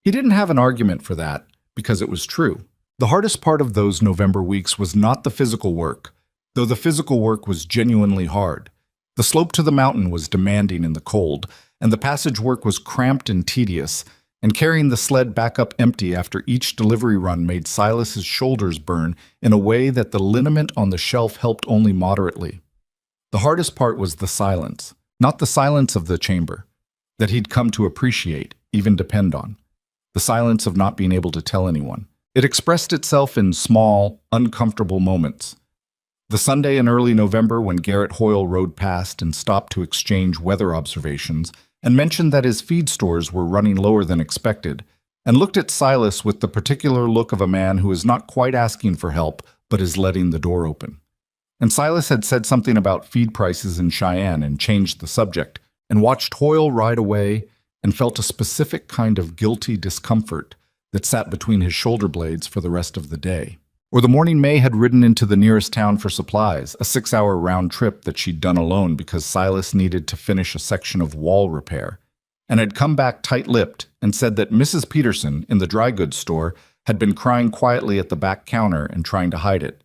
He didn't have an argument for that, because it was true. The hardest part of those November weeks was not the physical work, though the physical work was genuinely hard. The slope to the mountain was demanding in the cold, and the passage work was cramped and tedious, and carrying the sled back up empty after each delivery run made Silas's shoulders burn in a way that the liniment on the shelf helped only moderately. The hardest part was the silence, not the silence of the chamber, that he'd come to appreciate, even depend on. The silence of not being able to tell anyone. It expressed itself in small, uncomfortable moments. The Sunday in early November when Garrett Hoyle rode past and stopped to exchange weather observations and mentioned that his feed stores were running lower than expected, and looked at Silas with the particular look of a man who is not quite asking for help but is letting the door open. And Silas had said something about feed prices in Cheyenne and changed the subject, and watched Hoyle ride away and felt a specific kind of guilty discomfort that sat between his shoulder blades for the rest of the day. Or the morning May had ridden into the nearest town for supplies, a 6-hour round trip that she'd done alone because Silas needed to finish a section of wall repair, and had come back tight-lipped and said that Mrs. Peterson in the dry goods store had been crying quietly at the back counter and trying to hide it.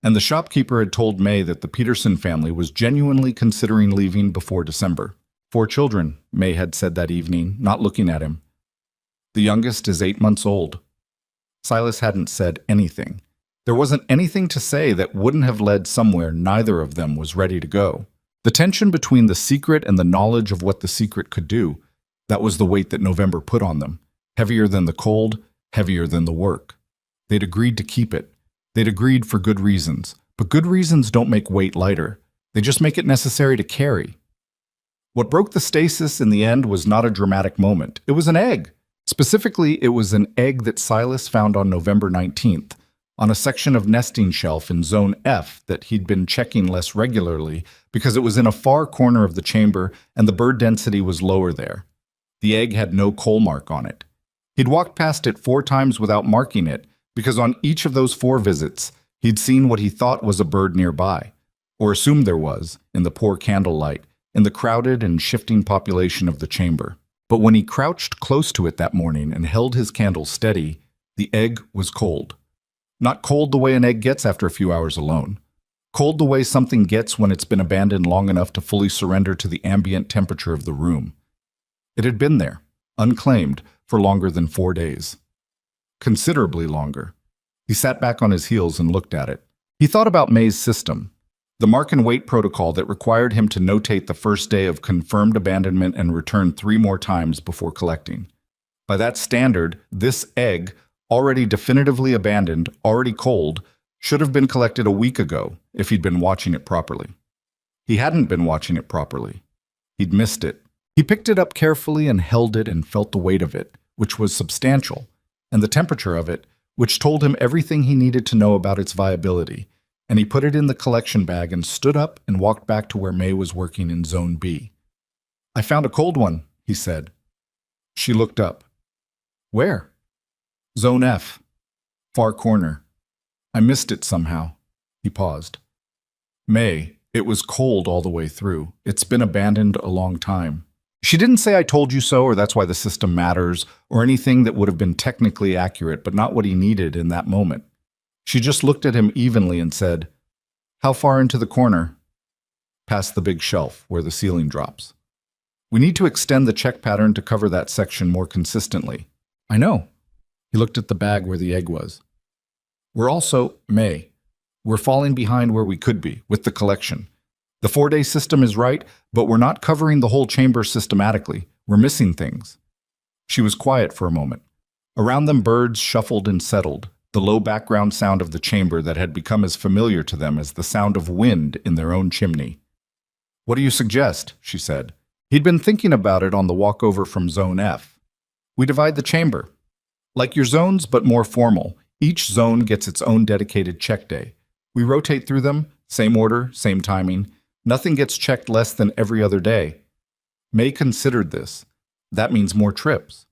And the shopkeeper had told May that the Peterson family was genuinely considering leaving before December. 4 children, May had said that evening, not looking at him. The youngest is 8 months old. Silas hadn't said anything. There wasn't anything to say that wouldn't have led somewhere neither of them was ready to go. The tension between the secret and the knowledge of what the secret could do, that was the weight that November put on them. Heavier than the cold, heavier than the work. They'd agreed to keep it. They'd agreed for good reasons. But good reasons don't make weight lighter. They just make it necessary to carry. What broke the stasis in the end was not a dramatic moment. It was an egg. Specifically, it was an egg that Silas found on November 19th, on a section of nesting shelf in Zone F that he'd been checking less regularly because it was in a far corner of the chamber and the bird density was lower there. The egg had no coal mark on it. He'd walked past it 4 times without marking it because on each of those 4 visits, he'd seen what he thought was a bird nearby, or assumed there was, in the poor candlelight, in the crowded and shifting population of the chamber. But when he crouched close to it that morning and held his candle steady, the egg was cold. Not cold the way an egg gets after a few hours alone. Cold the way something gets when it's been abandoned long enough to fully surrender to the ambient temperature of the room. It had been there, unclaimed, for longer than 4 days. Considerably longer. He sat back on his heels and looked at it. He thought about May's system, the mark and wait protocol that required him to notate the first day of confirmed abandonment and return 3 more times before collecting. By that standard, this egg, already definitively abandoned, already cold, should have been collected a week ago if he'd been watching it properly. He hadn't been watching it properly. He'd missed it. He picked it up carefully and held it and felt the weight of it, which was substantial, and the temperature of it, which told him everything he needed to know about its viability, and he put it in the collection bag and stood up and walked back to where May was working in Zone B. "I found a cold one," he said. She looked up. "Where?" "Zone F. Far corner. I missed it somehow." He paused. "May, it was cold all the way through. It's been abandoned a long time." She didn't say "I told you so" or "that's why the system matters" or anything that would have been technically accurate, but not what he needed in that moment. She just looked at him evenly and said, "How far into the corner?" "Past the big shelf, where the ceiling drops." "We need to extend the check pattern to cover that section more consistently." "I know." He looked at the bag where the egg was. "We're also, May, we're falling behind where we could be with the collection. The 4-day system is right, but we're not covering the whole chamber systematically. We're missing things." She was quiet for a moment. Around them birds shuffled and settled, the low background sound of the chamber that had become as familiar to them as the sound of wind in their own chimney. "What do you suggest?" she said. He'd been thinking about it on the walk over from Zone F. "We divide the chamber. Like your zones, but more formal. Each zone gets its own dedicated check day. We rotate through them, same order, same timing. Nothing gets checked less than every other day." May considered this. That means more trips.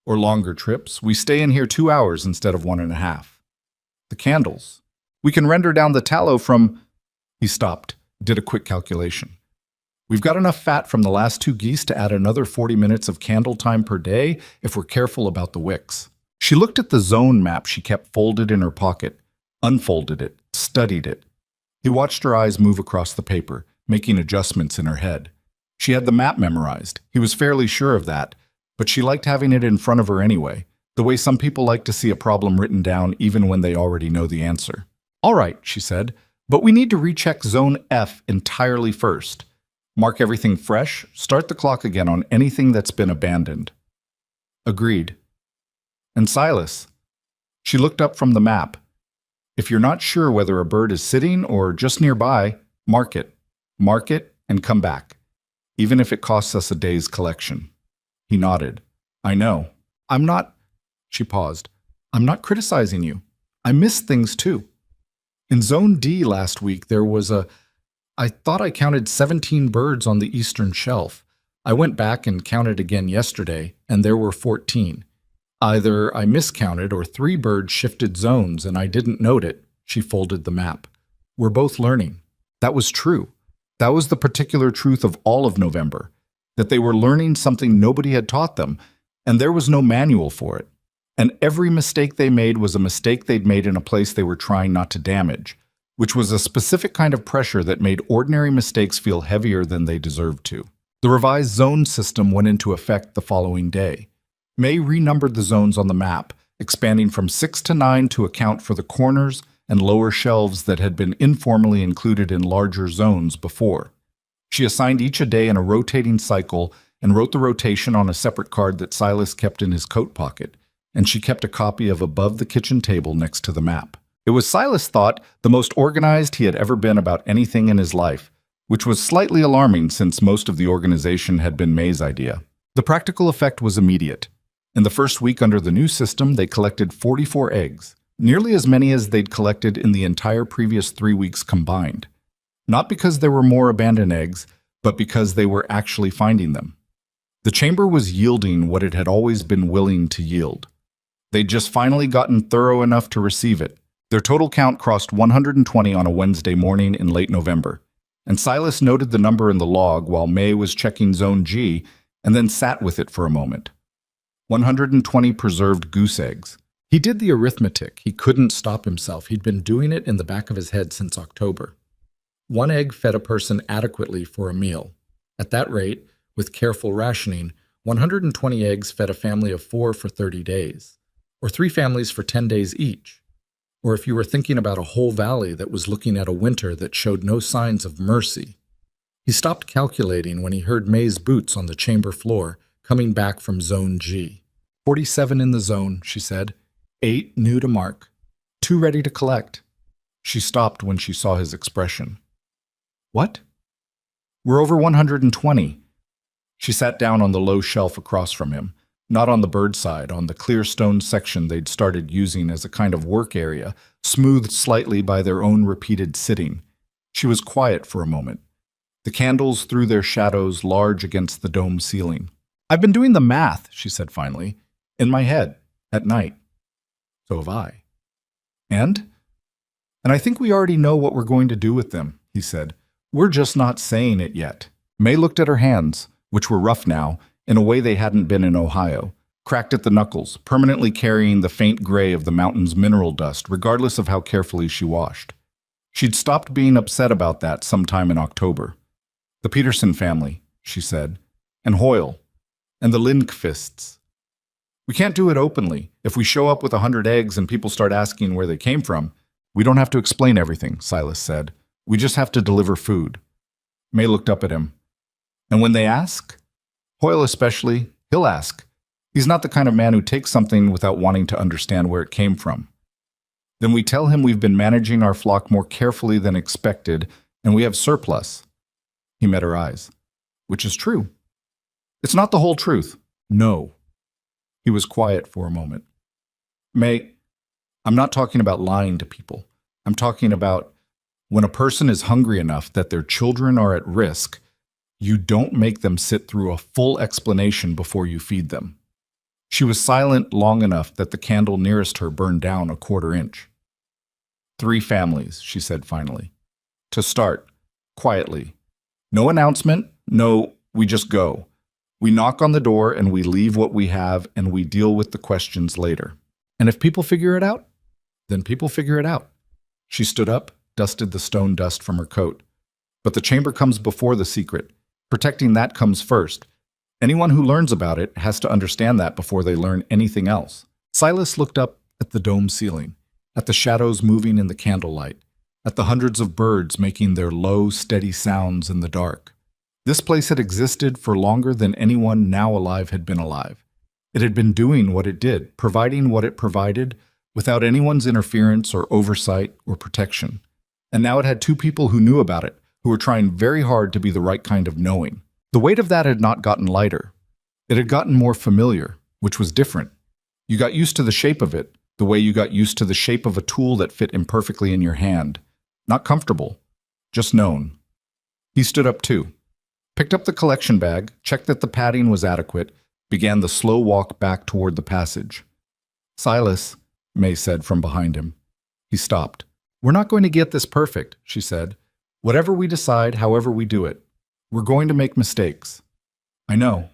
Or longer trips. We stay in here 2 hours instead of 1.5. The candles. We can render down the tallow from... He stopped, did a quick calculation. "We've got enough fat from the last 2 geese to add another 40 minutes of candle time per day if we're careful about the wicks." She looked at the zone map she kept folded in her pocket, unfolded it, studied it. He watched her eyes move across the paper, making adjustments in her head. She had the map memorized. He was fairly sure of that, but she liked having it in front of her anyway, the way some people like to see a problem written down even when they already know the answer. "All right," she said, "but we need to recheck Zone F entirely first. Mark everything fresh, start the clock again on anything that's been abandoned." "Agreed." "And Silas." She looked up from the map. "If you're not sure whether a bird is sitting or just nearby, mark it. Mark it and come back, even if it costs us a day's collection." He nodded. "I know. I'm not..." She paused. "I'm not criticizing you. I missed things too. In Zone D last week, there was I thought I counted 17 birds on the eastern shelf. I went back and counted again yesterday, and there were 14. Either I miscounted or 3 birds shifted zones and I didn't note it." She folded the map. "We're both learning." That was true. That was the particular truth of all of November, that they were learning something nobody had taught them, and there was no manual for it. And every mistake they made was a mistake they'd made in a place they were trying not to damage, which was a specific kind of pressure that made ordinary mistakes feel heavier than they deserved to. The revised zone system went into effect the following day. May renumbered the zones on the map, expanding from 6 to 9 to account for the corners and lower shelves that had been informally included in larger zones before. She assigned each a day in a rotating cycle and wrote the rotation on a separate card that Silas kept in his coat pocket, and she kept a copy of above the kitchen table next to the map. It was, Silas thought, the most organized he had ever been about anything in his life, which was slightly alarming since most of the organization had been May's idea. The practical effect was immediate. In the first week under the new system, they collected 44 eggs, nearly as many as they'd collected in the entire previous 3 weeks combined. Not because there were more abandoned eggs, but because they were actually finding them. The chamber was yielding what it had always been willing to yield. They'd just finally gotten thorough enough to receive it. Their total count crossed 120 on a Wednesday morning in late November, and Silas noted the number in the log while May was checking Zone G and then sat with it for a moment. 120 preserved goose eggs. He did the arithmetic. He couldn't stop himself. He'd been doing it in the back of his head since October. 1 egg fed a person adequately for a meal. At that rate, with careful rationing, 120 eggs fed a family of 4 for 30 days, or 3 families for 10 days each. Or if you were thinking about a whole valley that was looking at a winter that showed no signs of mercy. He stopped calculating when he heard May's boots on the chamber floor coming back from Zone G. 47 in the zone, she said. 8 new to mark. 2 ready to collect. She stopped when she saw his expression. What? We're over 120. She sat down on the low shelf across from him, not on the bird side, on the clear stone section they'd started using as a kind of work area, smoothed slightly by their own repeated sitting. She was quiet for a moment. The candles threw their shadows large against the dome ceiling. I've been doing the math, she said finally, in my head, at night. So have I. And I think we already know what we're going to do with them, he said. We're just not saying it yet. May looked at her hands, which were rough now, in a way they hadn't been in Ohio, cracked at the knuckles, permanently carrying the faint gray of the mountain's mineral dust, regardless of how carefully she washed. She'd stopped being upset about that sometime in October. The Peterson family, she said, and Hoyle, and the Lindqvists. We can't do it openly. If we show up with 100 eggs and people start asking where they came from, we don't have to explain everything, Silas said. We just have to deliver food. May looked up at him. And when they ask? Hoyle especially, he'll ask. He's not the kind of man who takes something without wanting to understand where it came from. Then we tell him we've been managing our flock more carefully than expected, and we have surplus. He met her eyes. Which is true. It's not the whole truth. No. He was quiet for a moment. May, I'm not talking about lying to people. I'm talking about when a person is hungry enough that their children are at risk, you don't make them sit through a full explanation before you feed them. She was silent long enough that the candle nearest her burned down a quarter inch. 3 families, she said finally. To start, quietly. No announcement, no, we just go. We knock on the door and we leave what we have and we deal with the questions later. And if people figure it out, then people figure it out. She stood up, dusted the stone dust from her coat. But the chamber comes before the secret. Protecting that comes first. Anyone who learns about it has to understand that before they learn anything else. Silas looked up at the dome ceiling, at the shadows moving in the candlelight, at the hundreds of birds making their low, steady sounds in the dark. This place had existed for longer than anyone now alive had been alive. It had been doing what it did, providing what it provided, without anyone's interference or oversight or protection. And now it had 2 people who knew about it, who were trying very hard to be the right kind of knowing. The weight of that had not gotten lighter. It had gotten more familiar, which was different. You got used to the shape of it, the way you got used to the shape of a tool that fit imperfectly in your hand. Not comfortable, just known. He stood up too, picked up the collection bag, checked that the padding was adequate, began the slow walk back toward the passage. Silas, May said from behind him. He stopped. We're not going to get this perfect, she said. Whatever we decide, however we do it, we're going to make mistakes. I know.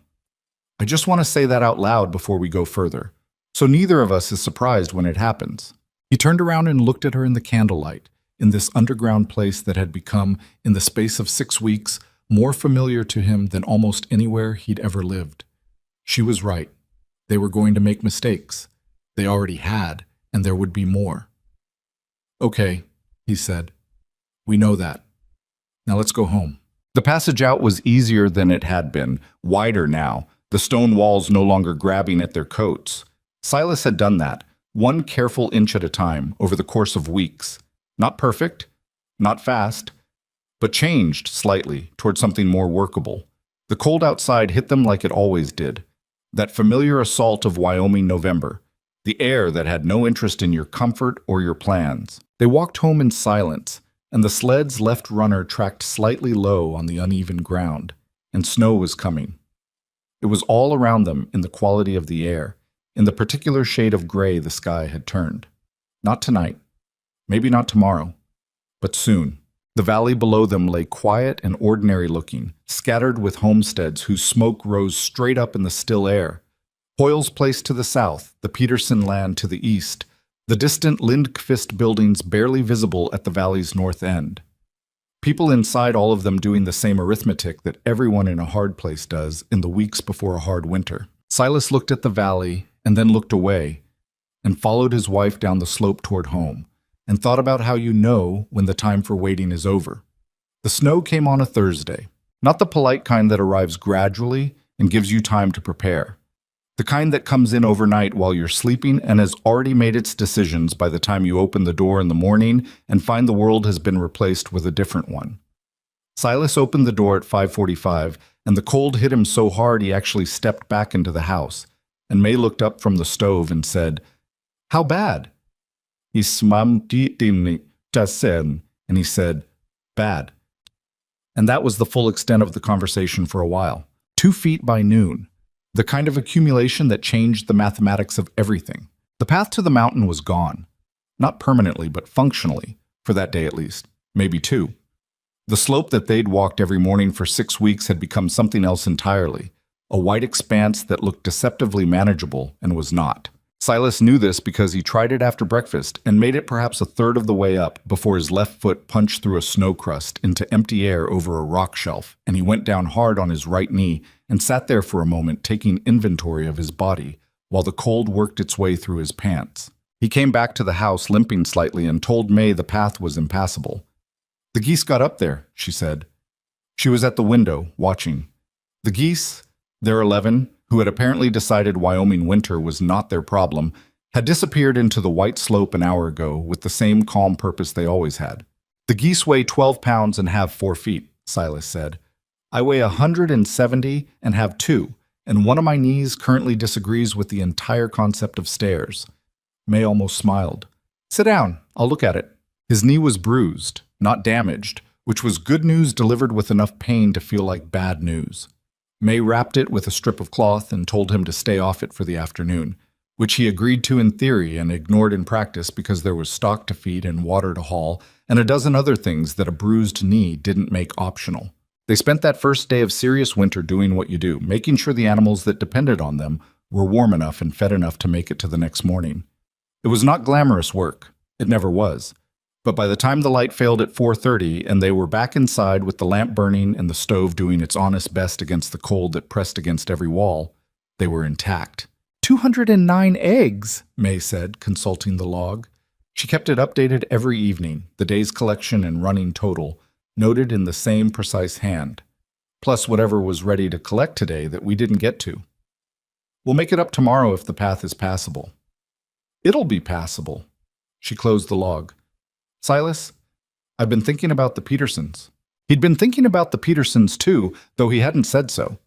I just want to say that out loud before we go further, so neither of us is surprised when it happens. He turned around and looked at her in the candlelight, in this underground place that had become, in the space of 6 weeks, more familiar to him than almost anywhere he'd ever lived. She was right. They were going to make mistakes. They already had, and there would be more. Okay, he said. We know that. Now let's go home. The passage out was easier than it had been, wider now, the stone walls no longer grabbing at their coats. Silas had done that, one careful inch at a time, over the course of weeks. Not perfect, not fast, but changed slightly toward something more workable. The cold outside hit them like it always did. That familiar assault of Wyoming November. The air that had no interest in your comfort or your plans. They walked home in silence, and the sled's left runner tracked slightly low on the uneven ground, and snow was coming. It was all around them in the quality of the air, in the particular shade of gray the sky had turned. Not tonight, maybe not tomorrow, but soon. The valley below them lay quiet and ordinary looking, scattered with homesteads whose smoke rose straight up in the still air. Hoyle's place to the south, the Peterson land to the east, the distant Lindqvist buildings barely visible at the valley's north end. People inside all of them doing the same arithmetic that everyone in a hard place does in the weeks before a hard winter. Silas looked at the valley and then looked away and followed his wife down the slope toward home and thought about how you know when the time for waiting is over. The snow came on a Thursday, not the polite kind that arrives gradually and gives you time to prepare. The kind that comes in overnight while you're sleeping and has already made its decisions by the time you open the door in the morning and find the world has been replaced with a different one. Silas opened the door at 5:45, and the cold hit him so hard he actually stepped back into the house, and May looked up from the stove and said, "How bad?" He smamdi tasen, and he said, "Bad." And that was the full extent of the conversation for a while. 2 feet by noon. The kind of accumulation that changed the mathematics of everything. The path to the mountain was gone. Not permanently, but functionally, for that day at least, maybe 2. The slope that they'd walked every morning for 6 weeks had become something else entirely, a white expanse that looked deceptively manageable and was not. Silas knew this because he tried it after breakfast and made it perhaps a third of the way up before his left foot punched through a snow crust into empty air over a rock shelf, and he went down hard on his right knee and sat there for a moment taking inventory of his body while the cold worked its way through his pants. He came back to the house limping slightly and told May the path was impassable. "The geese got up there," she said. She was at the window, watching. The geese, their 11, who had apparently decided Wyoming winter was not their problem, had disappeared into the white slope an hour ago with the same calm purpose they always had. "The geese weigh 12 pounds and have 4 feet, Silas said. "I weigh 170 and have 2, and one of my knees currently disagrees with the entire concept of stairs." May almost smiled. "Sit down, I'll look at it." His knee was bruised, not damaged, which was good news delivered with enough pain to feel like bad news. May wrapped it with a strip of cloth and told him to stay off it for the afternoon, which he agreed to in theory and ignored in practice because there was stock to feed and water to haul and a dozen other things that a bruised knee didn't make optional. They spent that first day of serious winter doing what you do, making sure the animals that depended on them were warm enough and fed enough to make it to the next morning. It was not glamorous work. It never was. But by the time the light failed at 4:30 and they were back inside with the lamp burning and the stove doing its honest best against the cold that pressed against every wall, they were intact. 209 eggs, May said, consulting the log. She kept it updated every evening, the day's collection and running total, noted in the same precise hand, plus whatever was ready to collect today that we didn't get to. "We'll make it up tomorrow if the path is passable." "It'll be passable." She closed the log. "Silas, I've been thinking about the Petersons." He'd been thinking about the Petersons too, though he hadn't said so.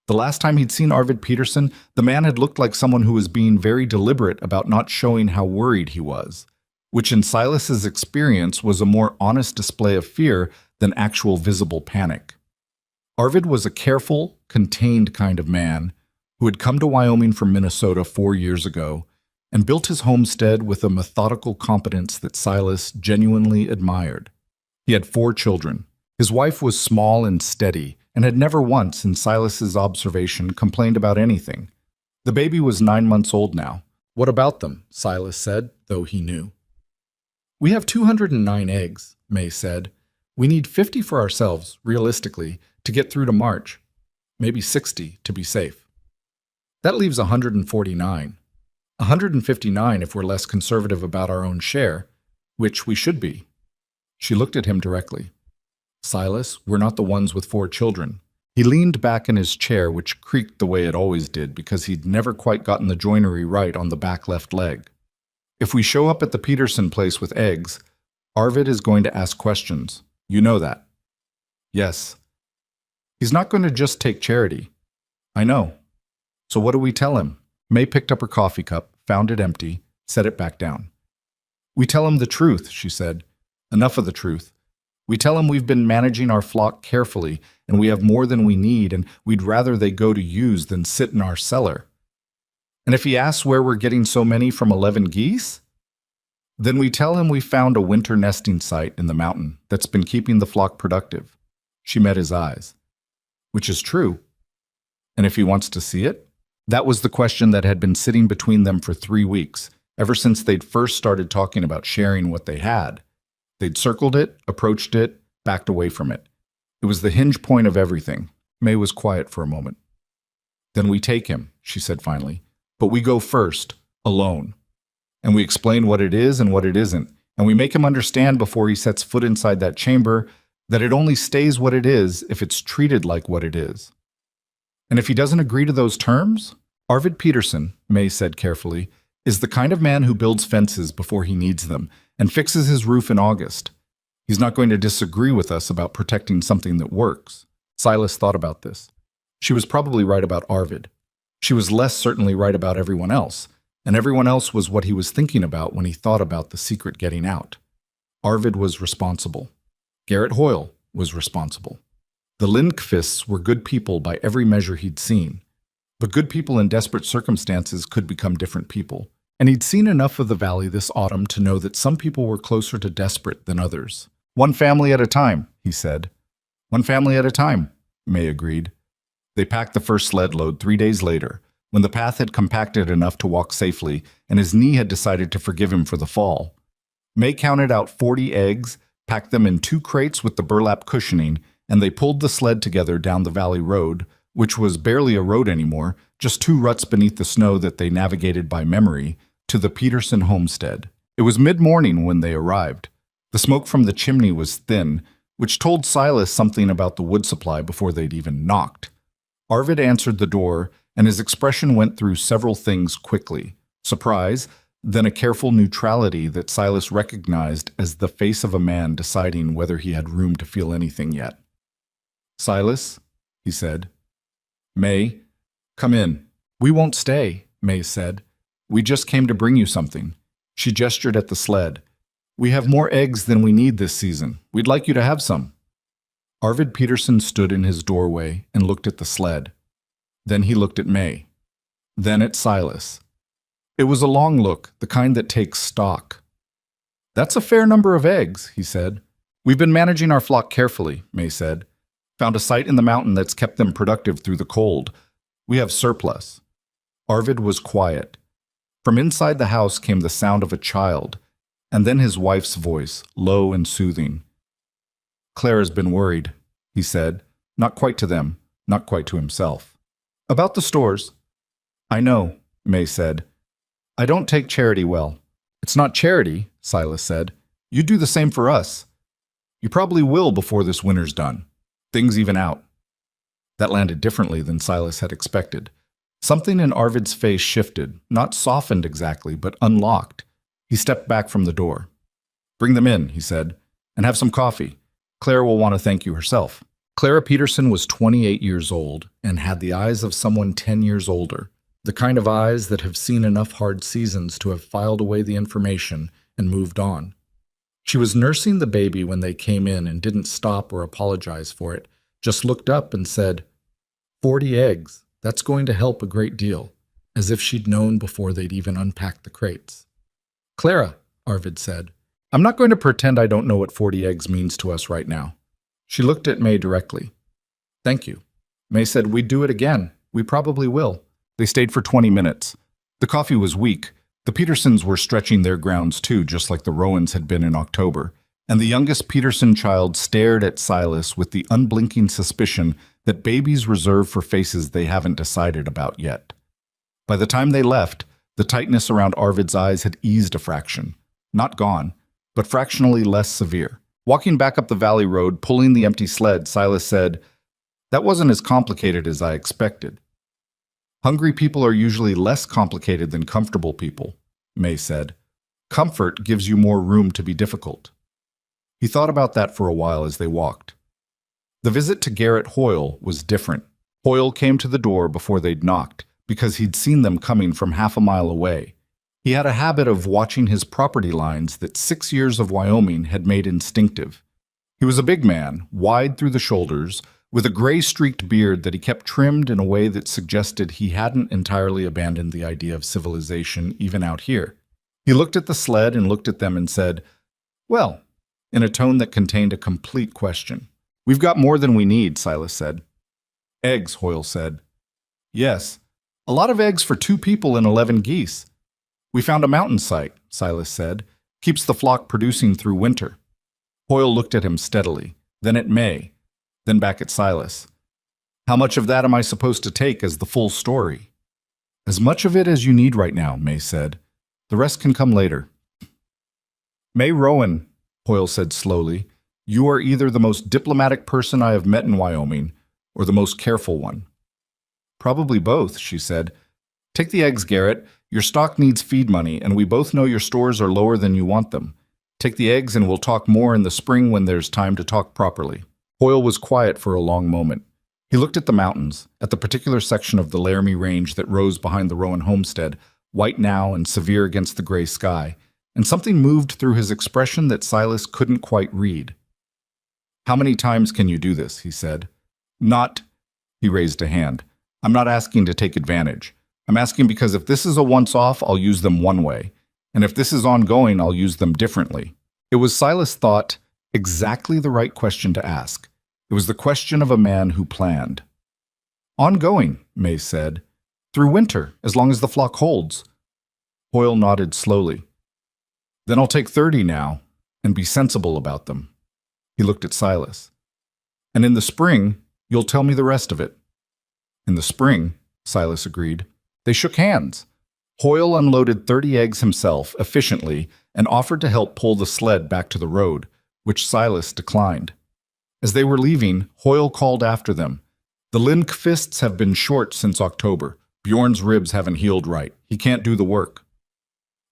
The last time he'd seen Arvid Peterson, the man had looked like someone who was being very deliberate about not showing how worried he was, which in Silas's experience was a more honest display of fear than actual visible panic. Arvid was a careful, contained kind of man who had come to Wyoming from Minnesota 4 years ago and built his homestead with a methodical competence that Silas genuinely admired. He had 4 children. His wife was small and steady and had never once, in Silas's observation, complained about anything. The baby was 9 months old now. "What about them?" Silas said, though he knew. "We have 209 eggs," May said. "We need 50 for ourselves, realistically, to get through to March. Maybe 60 to be safe. That leaves 149. 159 if we're less conservative about our own share. Which we should be. She looked at him directly. Silas, we're not the ones with 4 children. He leaned back in his chair, which creaked the way it always did because he'd never quite gotten the joinery right on the back left leg. If we show up at the Peterson place with eggs, Arvid is going to ask questions. You know that. Yes. He's not going to just take charity. I know. So what do we tell him? May picked up her coffee cup, found it empty, set it back down. We tell him the truth, she said. Enough of the truth. We tell him we've been managing our flock carefully, and we have more than we need, and we'd rather they go to use than sit in our cellar. And if he asks where we're getting so many from 11 geese, then we tell him we found a winter nesting site in the mountain that's been keeping the flock productive. She met his eyes. Which is true. And if he wants to see it? That was the question that had been sitting between them for 3 weeks, ever since they'd first started talking about sharing what they had. They'd circled it, approached it, backed away from it. It was the hinge point of everything. May was quiet for a moment. Then we take him, she said finally. But we go first, alone. And we explain what it is and what it isn't. And we make him understand before he sets foot inside that chamber that it only stays what it is if it's treated like what it is. And if he doesn't agree to those terms, Arvid Peterson, May said carefully, is the kind of man who builds fences before he needs them and fixes his roof in August. He's not going to disagree with us about protecting something that works. Silas thought about this. She was probably right about Arvid. She was less certainly right about everyone else, and everyone else was what he was thinking about when he thought about the secret getting out. Arvid was responsible. Garrett Hoyle was responsible. The Lindqvists were good people by every measure he'd seen. But good people in desperate circumstances could become different people. And he'd seen enough of the valley this autumn to know that some people were closer to desperate than others. One family at a time, he said. One family at a time, May agreed. They packed the first sled load 3 days later, when the path had compacted enough to walk safely and his knee had decided to forgive him for the fall. May counted out 40 eggs, packed them in 2 crates with the burlap cushioning, and they pulled the sled together down the valley road, which was barely a road anymore, just 2 ruts beneath the snow that they navigated by memory, to the Peterson homestead. It was mid-morning when they arrived. The smoke from the chimney was thin, which told Silas something about the wood supply before they'd even knocked. Arvid answered the door, and his expression went through several things quickly. Surprise, then a careful neutrality that Silas recognized as the face of a man deciding whether he had room to feel anything yet. Silas, he said. May, come in. We won't stay, May said. We just came to bring you something. She gestured at the sled. We have more eggs than we need this season. We'd like you to have some. Arvid Peterson stood in his doorway and looked at the sled. Then he looked at May. Then at Silas. It was a long look, the kind that takes stock. That's a fair number of eggs, he said. We've been managing our flock carefully, May said. Found a site in the mountain that's kept them productive through the cold. We have surplus. Arvid was quiet. From inside the house came the sound of a child, and then his wife's voice, low and soothing. Clara's been worried, he said, not quite to them, not quite to himself. About the stores. I know, May said. I don't take charity well. It's not charity, Silas said. You do the same for us. You probably will before this winter's done. Things even out. That landed differently than Silas had expected. Something in Arvid's face shifted, not softened exactly, but unlocked. He stepped back from the door. Bring them in, he said, and have some coffee. Clara will want to thank you herself. Clara Peterson was 28 years old and had the eyes of someone 10 years older, the kind of eyes that have seen enough hard seasons to have filed away the information and moved on. She was nursing the baby when they came in and didn't stop or apologize for it, just looked up and said, 40 eggs. That's going to help a great deal, as if she'd known before they'd even unpacked the crates. Clara, Arvid said, I'm not going to pretend I don't know what 40 eggs means to us right now. She looked at May directly. Thank you. May said, we'd do it again. We probably will. They stayed for 20 minutes. The coffee was weak. The Petersons were stretching their grounds too, just like the Rowans had been in October. And the youngest Peterson child stared at Silas with the unblinking suspicion that babies reserve for faces they haven't decided about yet. By the time they left, the tightness around Arvid's eyes had eased a fraction. Not gone, but fractionally less severe. Walking back up the valley road, pulling the empty sled, Silas said, "That wasn't as complicated as I expected." "Hungry people are usually less complicated than comfortable people," May said. "Comfort gives you more room to be difficult." He thought about that for a while as they walked. The visit to Garrett Hoyle was different. Hoyle came to the door before they'd knocked, because he'd seen them coming from half a mile away. He had a habit of watching his property lines that 6 years of Wyoming had made instinctive. He was a big man, wide through the shoulders, with a gray-streaked beard that he kept trimmed in a way that suggested he hadn't entirely abandoned the idea of civilization even out here. He looked at the sled and looked at them and said, "Well," in a tone that contained a complete question. "We've got more than we need," Silas said. "Eggs," Hoyle said. "Yes, a lot of eggs for 2 people and 11 geese." "We found a mountain site," Silas said. "Keeps the flock producing through winter." Hoyle looked at him steadily, then at May, then back at Silas. "How much of that am I supposed to take as the full story?" "As much of it as you need right now," May said. "The rest can come later." "May Rowan," Hoyle said slowly, "you are either the most diplomatic person I have met in Wyoming, or the most careful one." "Probably both," she said. "Take the eggs, Garrett. Your stock needs feed money, and we both know your stores are lower than you want them. Take the eggs and we'll talk more in the spring when there's time to talk properly." Hoyle was quiet for a long moment. He looked at the mountains, at the particular section of the Laramie Range that rose behind the Rowan homestead, white now and severe against the gray sky, and something moved through his expression that Silas couldn't quite read. "How many times can you do this?" he said. "Not," he raised a hand. "I'm not asking to take advantage. I'm asking because if this is a once-off, I'll use them one way, and if this is ongoing, I'll use them differently." It was, Silas thought, exactly the right question to ask. It was the question of a man who planned. "Ongoing," May said. "Through winter, as long as the flock holds." Hoyle nodded slowly. "Then I'll take 30 now, and be sensible about them." He looked at Silas. "And in the spring, you'll tell me the rest of it." "In the spring," Silas agreed. They shook hands. Hoyle unloaded 30 eggs himself, efficiently, and offered to help pull the sled back to the road, which Silas declined. As they were leaving, Hoyle called after them. "The Lindqvists have been short since October. Bjorn's ribs haven't healed right. He can't do the work."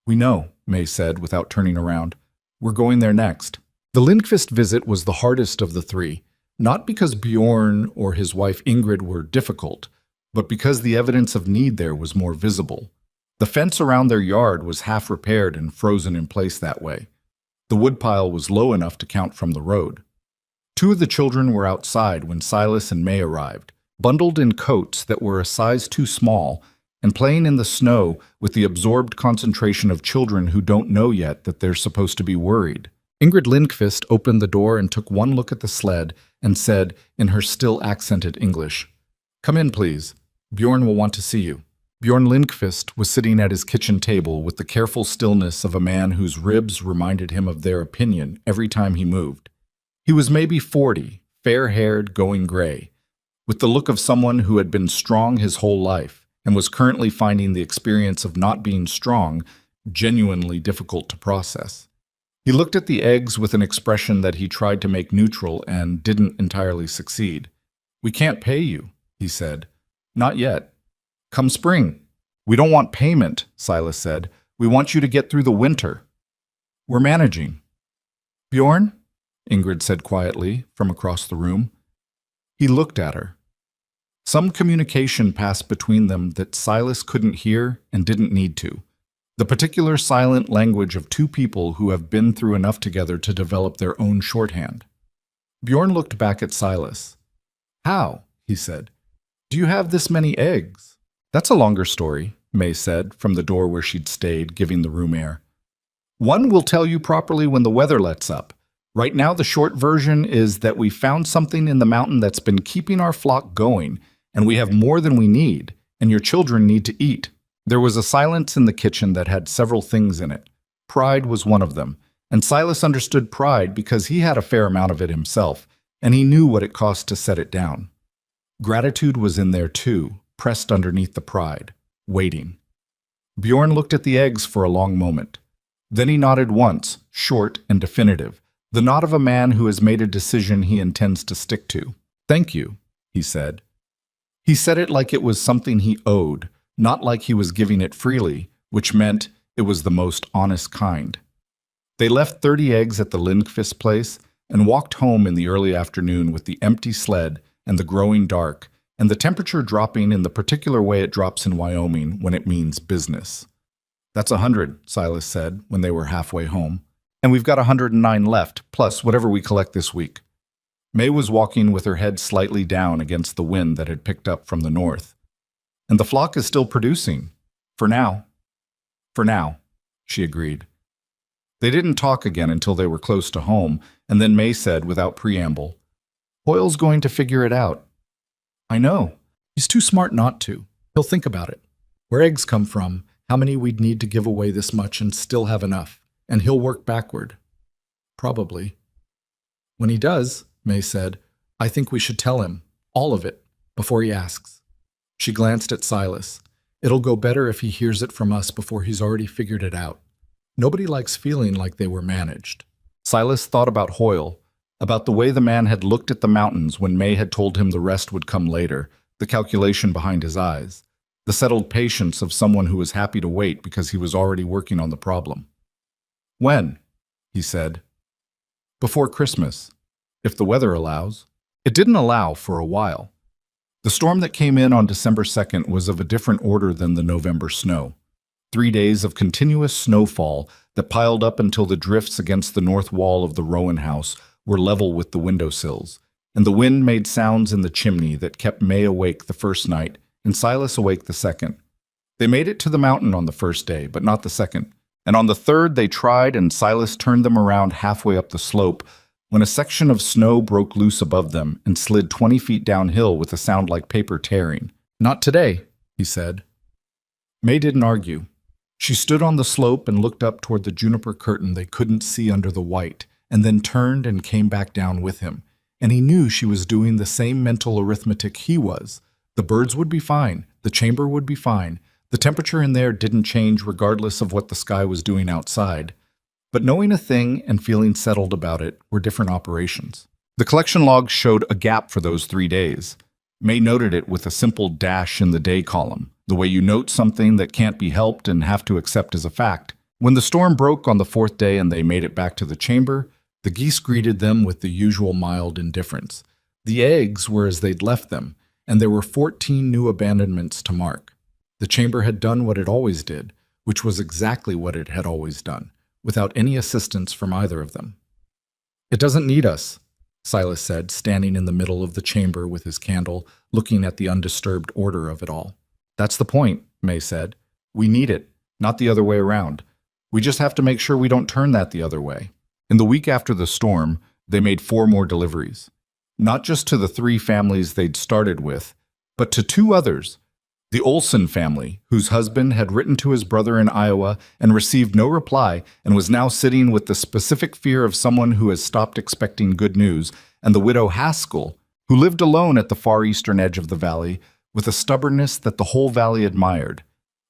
"We know," May said without turning around. "We're going there next." The Lindqvist visit was the hardest of the 3, not because Bjorn or his wife Ingrid were difficult, but because the evidence of need there was more visible. The fence around their yard was half repaired and frozen in place that way. The woodpile was low enough to count from the road. 2 of the children were outside when Silas and May arrived, bundled in coats that were a size too small, and playing in the snow with the absorbed concentration of children who don't know yet that they're supposed to be worried. Ingrid Lindqvist opened the door and took one look at the sled and said, in her still accented English, "Come in, please. Bjorn will want to see you." Bjorn Lindqvist was sitting at his kitchen table with the careful stillness of a man whose ribs reminded him of their opinion every time he moved. He was maybe 40, fair-haired, going gray, with the look of someone who had been strong his whole life and was currently finding the experience of not being strong genuinely difficult to process. He looked at the eggs with an expression that he tried to make neutral and didn't entirely succeed. "We can't pay you," he said. "Not yet. Come spring." "We don't want payment," Silas said. "We want you to get through the winter." "We're managing." "Bjorn?" Ingrid said quietly from across the room. He looked at her. Some communication passed between them that Silas couldn't hear and didn't need to. The particular silent language of 2 people who have been through enough together to develop their own shorthand. Bjorn looked back at Silas. "How?" he said. "Do you have this many eggs?" "That's a longer story," May said, from the door where she'd stayed, giving the room air. "One will tell you properly when the weather lets up. Right now, the short version is that we found something in the mountain that's been keeping our flock going, and we have more than we need, and your children need to eat." There was a silence in the kitchen that had several things in it. Pride was one of them, and Silas understood pride because he had a fair amount of it himself, and he knew what it cost to set it down. Gratitude was in there too, pressed underneath the pride, waiting. Bjorn looked at the eggs for a long moment. Then he nodded once, short and definitive, the nod of a man who has made a decision he intends to stick to. "Thank you," he said. He said it like it was something he owed, not like he was giving it freely, which meant it was the most honest kind. They left 30 eggs at the Lindqvist place and walked home in the early afternoon with the empty sled and the growing dark, and the temperature dropping in the particular way it drops in Wyoming when it means business. "That's 100, Silas said when they were halfway home. "And we've got 109 left, plus whatever we collect this week." May was walking with her head slightly down against the wind that had picked up from the north. "And the flock is still producing. For now." "For now," she agreed. They didn't talk again until they were close to home, and then May said, without preamble, "Hoyle's going to figure it out." "I know. He's too smart not to. He'll think about it. Where eggs come from, how many we'd need to give away this much and still have enough. And he'll work backward. Probably." "When he does," May said, "I think we should tell him, all of it, before he asks." She glanced at Silas. "It'll go better if he hears it from us before he's already figured it out. Nobody likes feeling like they were managed." Silas thought about Hoyle, about the way the man had looked at the mountains when May had told him the rest would come later, the calculation behind his eyes, the settled patience of someone who was happy to wait because he was already working on the problem. "When?" he said. "Before Christmas, if the weather allows." It didn't allow for a while. The storm that came in on December 2nd was of a different order than the November snow. 3 days of continuous snowfall that piled up until the drifts against the north wall of the Rowan house were level with the windowsills, and the wind made sounds in the chimney that kept May awake the first night and Silas awake the second. They made it to the mountain on the first day, but not the second, and on the third they tried and Silas turned them around halfway up the slope when a section of snow broke loose above them and slid 20 feet downhill with a sound like paper tearing. "Not today," he said. May didn't argue. She stood on the slope and looked up toward the juniper curtain they couldn't see under the white, and then turned and came back down with him. And he knew she was doing the same mental arithmetic he was. The birds would be fine. The chamber would be fine. The temperature in there didn't change regardless of what the sky was doing outside. But knowing a thing and feeling settled about it were different operations. The collection logs showed a gap for those 3 days. May noted it with a simple dash in the day column, the way you note something that can't be helped and have to accept as a fact. When the storm broke on the 4th day and they made it back to the chamber, the geese greeted them with the usual mild indifference. The eggs were as they'd left them, and there were 14 new abandonments to mark. The chamber had done what it always did, which was exactly what it had always done, without any assistance from either of them. "It doesn't need us," Silas said, standing in the middle of the chamber with his candle, looking at the undisturbed order of it all. "That's the point," May said. "We need it, not the other way around. We just have to make sure we don't turn that the other way." In the week after the storm, they made 4 more deliveries. Not just to the 3 families they'd started with, but to 2 others. The Olson family, whose husband had written to his brother in Iowa and received no reply and was now sitting with the specific fear of someone who has stopped expecting good news, and the widow Haskell, who lived alone at the far eastern edge of the valley with a stubbornness that the whole valley admired,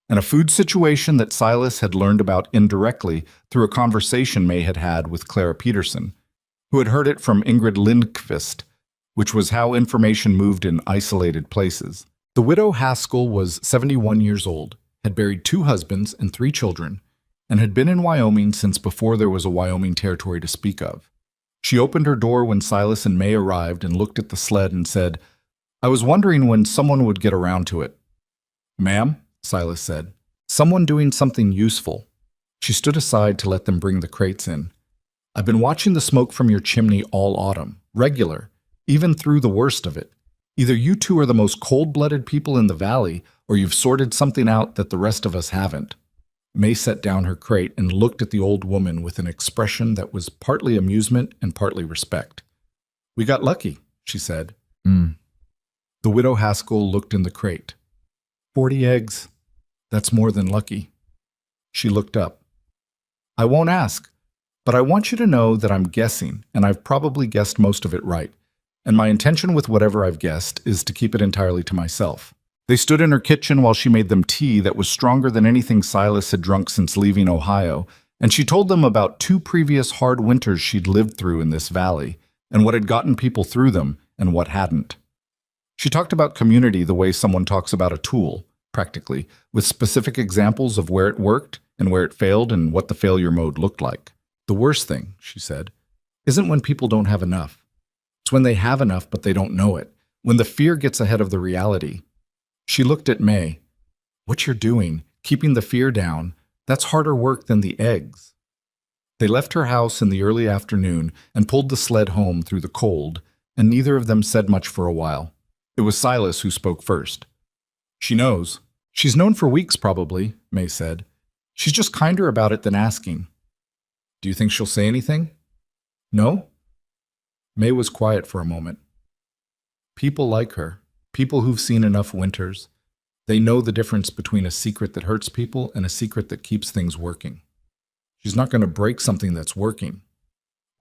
and a food situation that Silas had learned about indirectly through a conversation May had had with Clara Peterson, who had heard it from Ingrid Lindqvist, which was how information moved in isolated places. The widow Haskell was 71 years old, had buried 2 husbands and 3 children, and had been in Wyoming since before there was a Wyoming territory to speak of. She opened her door when Silas and May arrived and looked at the sled and said, "I was wondering when someone would get around to it." "Ma'am," Silas said, "someone doing something useful." She stood aside to let them bring the crates in. "I've been watching the smoke from your chimney all autumn, regular, even through the worst of it. Either you 2 are the most cold-blooded people in the valley, or you've sorted something out that the rest of us haven't." May set down her crate and looked at the old woman with an expression that was partly amusement and partly respect. "We got lucky," she said. The widow Haskell looked in the crate. 40 eggs. That's more than lucky." She looked up. "I won't ask, but I want you to know that I'm guessing, and I've probably guessed most of it right. And my intention with whatever I've guessed is to keep it entirely to myself." They stood in her kitchen while she made them tea that was stronger than anything Silas had drunk since leaving Ohio, And she told them about 2 previous hard winters she'd lived through in this valley, and what had gotten people through them and what hadn't. She talked about community the way someone talks about a tool, practically, with specific examples of where it worked and where it failed and what the failure mode looked like. The worst thing, she said, isn't when people don't have enough. It's when they have enough but they don't know it, when the fear gets ahead of the reality. She looked at May. What you're doing, keeping the fear down, that's harder work than the eggs. They left her house in the early afternoon and pulled the sled home through the cold, and neither of them said much for a while. It was Silas who spoke first. She knows. She's known for weeks, probably, May said. She's just kinder about it than asking. Do you think she'll say anything? No? May was quiet for a moment. People like her, people who've seen enough winters. They know the difference between a secret that hurts people and a secret that keeps things working. She's not going to break something that's working.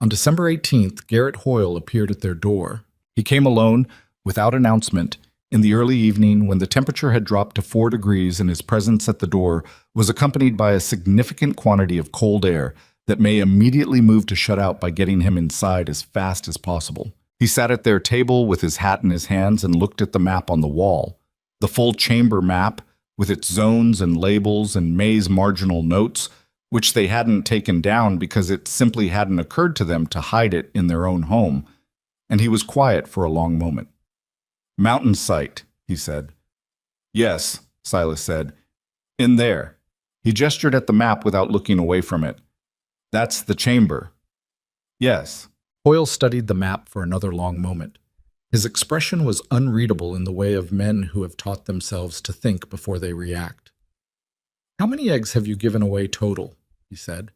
On December 18th, Garrett Hoyle appeared at their door. He came alone, without announcement, in the early evening when the temperature had dropped to 4 degrees, and his presence at the door was accompanied by a significant quantity of cold air that May immediately moved to shut out by getting him inside as fast as possible. He sat at their table with his hat in his hands and looked at the map on the wall. The full chamber map, with its zones and labels and May's marginal notes, which they hadn't taken down because it simply hadn't occurred to them to hide it in their own home. And he was quiet for a long moment. Mountain site, he said. Yes, Silas said. In there. He gestured at the map without looking away from it. That's the chamber. Yes. Hoyle studied the map for another long moment. His expression was unreadable in the way of men who have taught themselves to think before they react. How many eggs have you given away total? He said.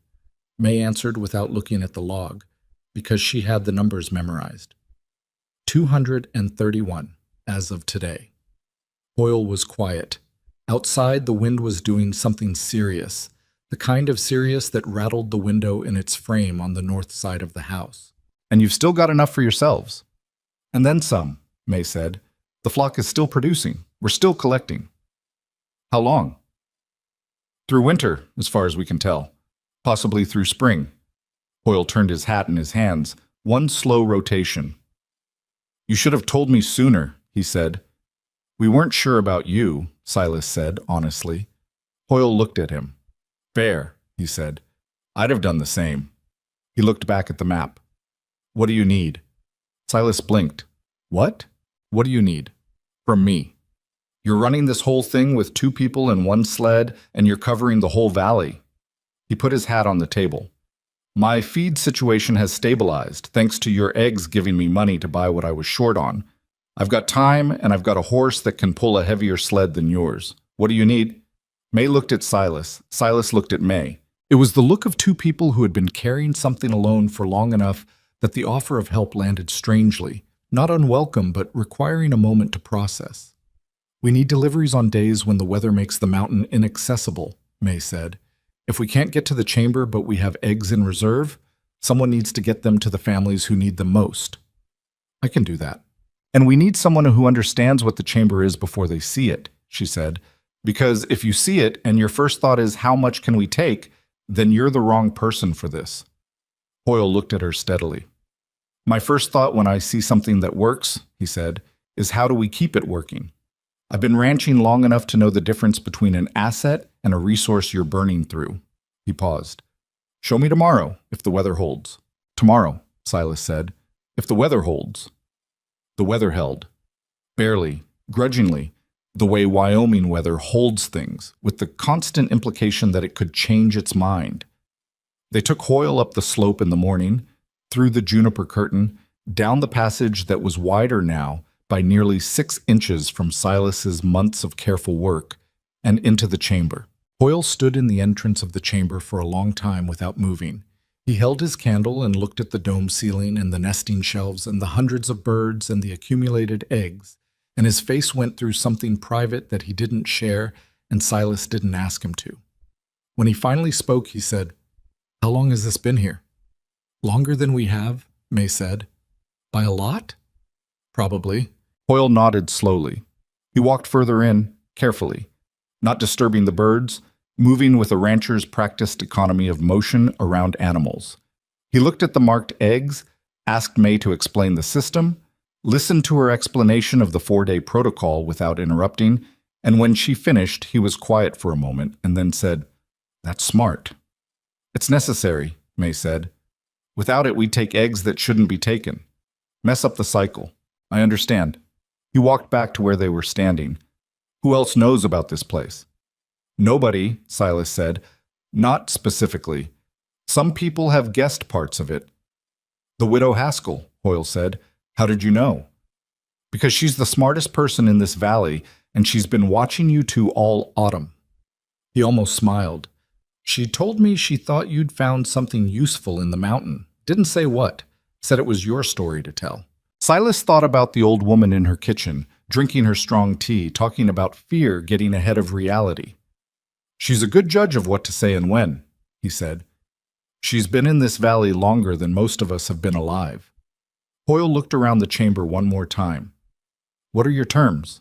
May answered without looking at the log, because she had the numbers memorized. 231. As of today. Hoyle was quiet. Outside, the wind was doing something serious, the kind of serious that rattled the window in its frame on the north side of the house. And you've still got enough for yourselves. And then some, May said. The flock is still producing. We're still collecting. How long? Through winter, as far as we can tell. Possibly through spring. Hoyle turned his hat in his hands, one slow rotation. You should have told me sooner, he said. We weren't sure about you, Silas said, honestly. Hoyle looked at him. Fair, he said. I'd have done the same. He looked back at the map. What do you need? Silas blinked. What? What do you need? From me. You're running this whole thing with 2 people and 1 sled, and you're covering the whole valley. He put his hat on the table. My feed situation has stabilized, thanks to your eggs giving me money to buy what I was short on. I've got time, and I've got a horse that can pull a heavier sled than yours. What do you need? May looked at Silas. Silas looked at May. It was the look of 2 people who had been carrying something alone for long enough that the offer of help landed strangely, not unwelcome, but requiring a moment to process. We need deliveries on days when the weather makes the mountain inaccessible, May said. If we can't get to the chamber but we have eggs in reserve, someone needs to get them to the families who need them most. I can do that. And we need someone who understands what the chamber is before they see it, she said, because if you see it and your first thought is how much can we take, then you're the wrong person for this. Hoyle looked at her steadily. My first thought when I see something that works, he said, is how do we keep it working? I've been ranching long enough to know the difference between an asset and a resource you're burning through. He paused. Show me tomorrow, if the weather holds. Tomorrow, Silas said, if the weather holds. The weather held. Barely, grudgingly, the way Wyoming weather holds things, with the constant implication that it could change its mind. They took Hoyle up the slope in the morning, through the juniper curtain, down the passage that was wider now by nearly 6 inches from Silas's months of careful work, and into the chamber. Hoyle stood in the entrance of the chamber for a long time without moving. He held his candle and looked at the dome ceiling and the nesting shelves and the hundreds of birds and the accumulated eggs, and his face went through something private that he didn't share and Silas didn't ask him to. When he finally spoke, he said, How long has this been here? Longer than we have, May said. By a lot? Probably. Hoyle nodded slowly. He walked further in, carefully, not disturbing the birds, moving with a rancher's practiced economy of motion around animals. He looked at the marked eggs, asked May to explain the system, listened to her explanation of the 4-day protocol without interrupting, and when she finished, he was quiet for a moment and then said, "That's smart." "It's necessary," May said. "Without it, we'd take eggs that shouldn't be taken. Mess up the cycle. I understand." He walked back to where they were standing. "Who else knows about this place?" "Nobody," Silas said. "Not specifically. Some people have guessed parts of it." "The widow Haskell," Hoyle said. "How did you know?" "Because she's the smartest person in this valley, and she's been watching you two all autumn." He almost smiled. "She told me she thought you'd found something useful in the mountain. Didn't say what. Said it was your story to tell." Silas thought about the old woman in her kitchen, drinking her strong tea, talking about fear getting ahead of reality. "She's a good judge of what to say and when," he said. "She's been in this valley longer than most of us have been alive." Hoyle looked around the chamber one more time. "What are your terms?"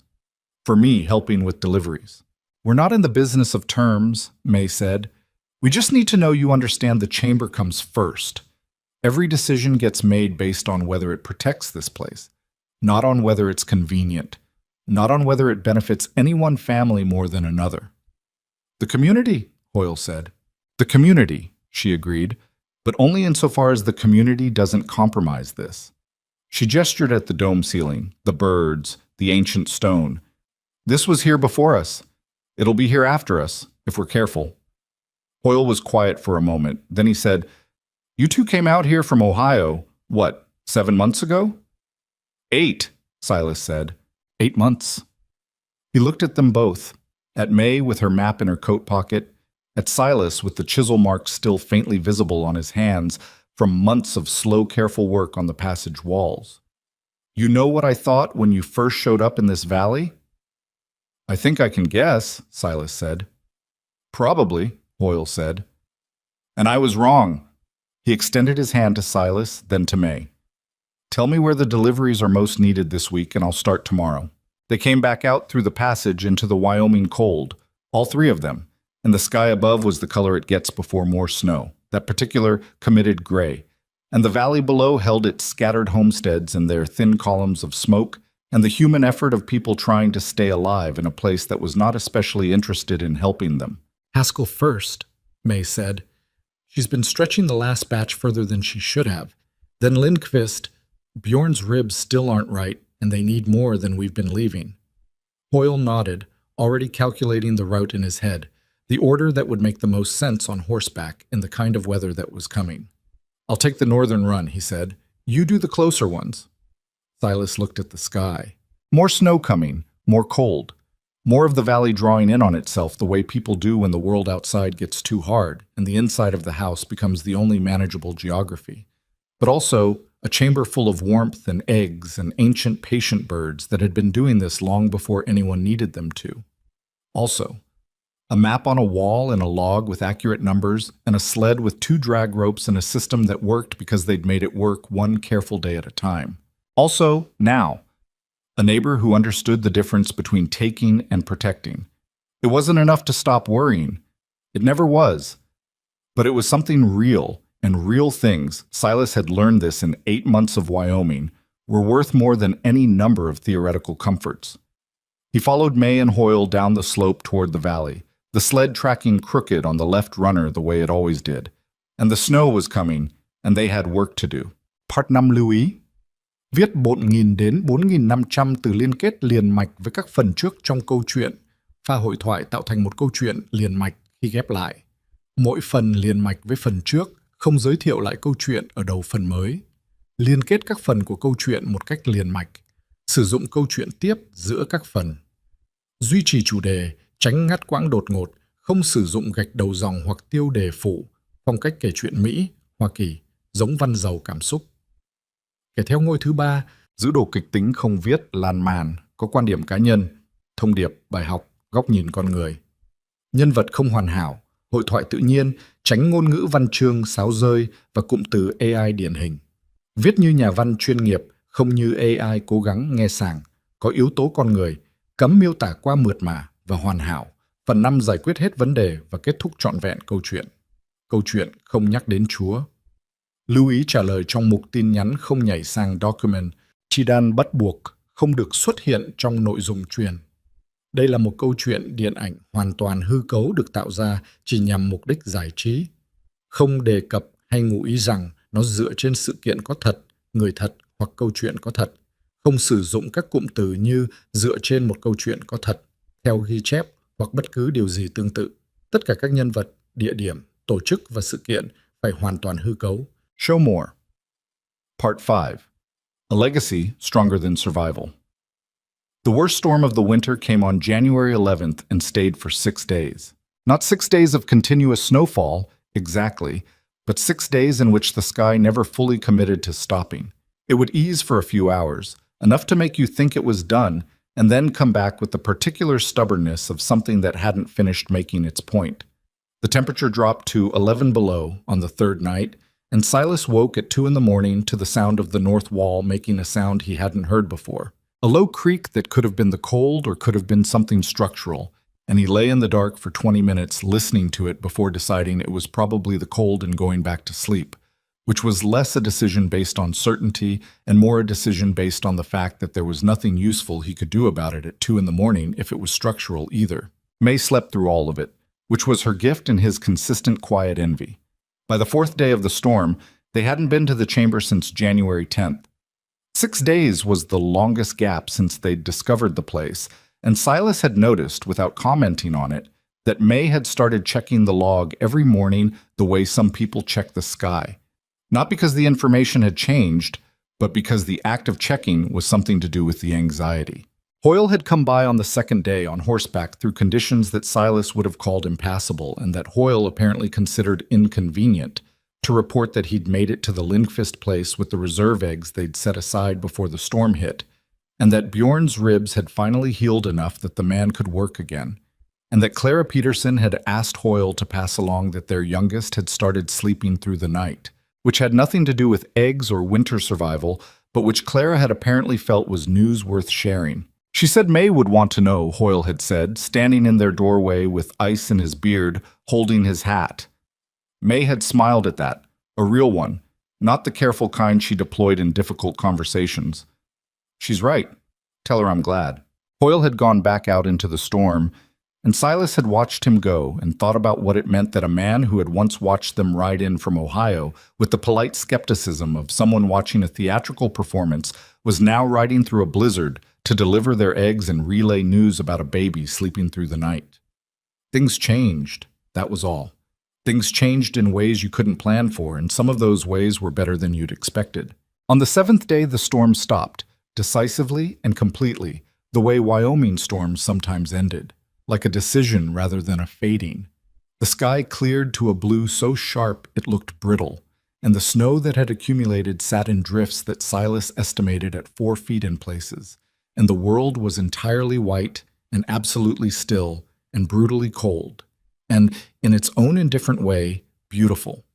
"For me, helping with deliveries." "We're not in the business of terms," May said. "We just need to know you understand the chamber comes first. Every decision gets made based on whether it protects this place, not on whether it's convenient, not on whether it benefits any one family more than another." "The community," Hoyle said. "The community," she agreed, "but only insofar as the community doesn't compromise this." She gestured at the dome ceiling, the birds, the ancient stone. "This was here before us. It'll be here after us, if we're careful." Hoyle was quiet for a moment. Then he said, "You two came out here from Ohio, what, 7 months ago?" "8, Silas said. 8 months. He looked at them both, at May with her map in her coat pocket, at Silas with the chisel marks still faintly visible on his hands from months of slow, careful work on the passage walls. "You know what I thought when you first showed up in this valley?" "I think I can guess," Silas said. "Probably," Hoyle said. "And I was wrong." He extended his hand to Silas, then to May. "Tell me where the deliveries are most needed this week, and I'll start tomorrow." They came back out through the passage into the Wyoming cold, all 3 of them, and the sky above was the color it gets before more snow, that particular committed gray, and the valley below held its scattered homesteads and their thin columns of smoke, and the human effort of people trying to stay alive in a place that was not especially interested in helping them. "Haskell first," May said. "She's been stretching the last batch further than she should have. Then Lindqvist. Bjorn's ribs still aren't right, and they need more than we've been leaving." Hoyle nodded, already calculating the route in his head, the order that would make the most sense on horseback in the kind of weather that was coming. "I'll take the northern run," he said. "You do the closer ones." Silas looked at the sky. More snow coming, more cold. More of the valley drawing in on itself the way people do when the world outside gets too hard and the inside of the house becomes the only manageable geography. But also a chamber full of warmth and eggs and ancient patient birds that had been doing this long before anyone needed them to. Also, a map on a wall and a log with accurate numbers and a sled with 2 drag ropes and a system that worked because they'd made it work one careful day at a time. Also, now, a neighbor who understood the difference between taking and protecting. It wasn't enough to stop worrying. It never was. But it was something real, and real things, Silas had learned this in 8 months of Wyoming, were worth more than any number of theoretical comforts. He followed May and Hoyle down the slope toward the valley, the sled tracking crooked on the left runner the way it always did. And the snow was coming, and they had work to do. Part 5 lưu ý. Viết 4.000 đến 4.500 từ liên kết liền mạch với các phần trước trong câu chuyện. Pha hội thoại tạo thành một câu chuyện liền mạch khi ghép lại. Mỗi phần liền mạch với phần trước, không giới thiệu lại câu chuyện ở đầu phần mới. Liên kết các phần của câu chuyện một cách liền mạch. Sử dụng câu chuyện tiếp giữa các phần. Duy trì chủ đề, tránh ngắt quãng đột ngột, không sử dụng gạch đầu dòng hoặc tiêu đề phụ, phong cách kể chuyện Mỹ, Hoa Kỳ, giống văn giàu cảm xúc. Kể theo ngôi thứ 3, giữ đồ kịch tính không viết, lan man, có quan điểm cá nhân, thông điệp, bài học, góc nhìn con người. Nhân vật không hoàn hảo, hội thoại tự nhiên, tránh ngôn ngữ văn chương, sáo rơi và cụm từ AI điển hình. Viết như nhà văn chuyên nghiệp, không như AI cố gắng nghe sảng, có yếu tố con người, cấm miêu tả qua mượt mà và hoàn hảo, Phần 5 giải quyết hết vấn đề và kết thúc trọn vẹn câu chuyện. Câu chuyện không nhắc đến Chúa. Lưu ý trả lời trong mục tin nhắn không nhảy sang document, chỉ đan bắt buộc không được xuất hiện trong nội dung truyền. Đây là một câu chuyện điện ảnh hoàn toàn hư cấu được tạo ra chỉ nhằm mục đích giải trí. Không đề cập hay ngụ ý rằng nó dựa trên sự kiện có thật, người thật hoặc câu chuyện có thật. Không sử dụng các cụm từ như dựa trên một câu chuyện có thật, theo ghi chép hoặc bất cứ điều gì tương tự. Tất cả các nhân vật, địa điểm, tổ chức và sự kiện phải hoàn toàn hư cấu. Show more. Part 5. A legacy stronger than survival. The worst storm of the winter came on January 11th and stayed for 6 days. Not 6 days of continuous snowfall, exactly, but 6 days in which the sky never fully committed to stopping. It would ease for a few hours, enough to make you think it was done, and then come back with the particular stubbornness of something that hadn't finished making its point. The temperature dropped to 11 below on the third night, and Silas woke at 2 in the morning to the sound of the north wall making a sound he hadn't heard before. A low creak that could have been the cold or could have been something structural, and he lay in the dark for 20 minutes listening to it before deciding it was probably the cold and going back to sleep, which was less a decision based on certainty and more a decision based on the fact that there was nothing useful he could do about it at 2 in the morning if it was structural either. May slept through all of it, which was her gift and his consistent quiet envy. By the 4th day of the storm, they hadn't been to the chamber since January 10th. 6 days was the longest gap since they'd discovered the place, and Silas had noticed, without commenting on it, that May had started checking the log every morning the way some people check the sky. Not because the information had changed, but because the act of checking was something to do with the anxiety. Hoyle had come by on the 2nd day on horseback through conditions that Silas would have called impassable and that Hoyle apparently considered inconvenient, to report that he'd made it to the Lindqvist place with the reserve eggs they'd set aside before the storm hit, and that Bjorn's ribs had finally healed enough that the man could work again, and that Clara Peterson had asked Hoyle to pass along that their youngest had started sleeping through the night, which had nothing to do with eggs or winter survival, but which Clara had apparently felt was news worth sharing. She said May would want to know, Hoyle had said, standing in their doorway with ice in his beard, holding his hat. May had smiled at that, a real one, not the careful kind she deployed in difficult conversations. She's right. Tell her I'm glad. Hoyle had gone back out into the storm, and Silas had watched him go and thought about what it meant that a man who had once watched them ride in from Ohio with the polite skepticism of someone watching a theatrical performance was now riding through a blizzard to deliver their eggs and relay news about a baby sleeping through the night. Things changed, that was all. Things changed in ways you couldn't plan for, and some of those ways were better than you'd expected. On the 7th day, the storm stopped, decisively and completely, the way Wyoming storms sometimes ended, like a decision rather than a fading. The sky cleared to a blue so sharp it looked brittle, and the snow that had accumulated sat in drifts that Silas estimated at 4 feet in places, and the world was entirely white and absolutely still and brutally cold, and, in its own indifferent way, beautiful.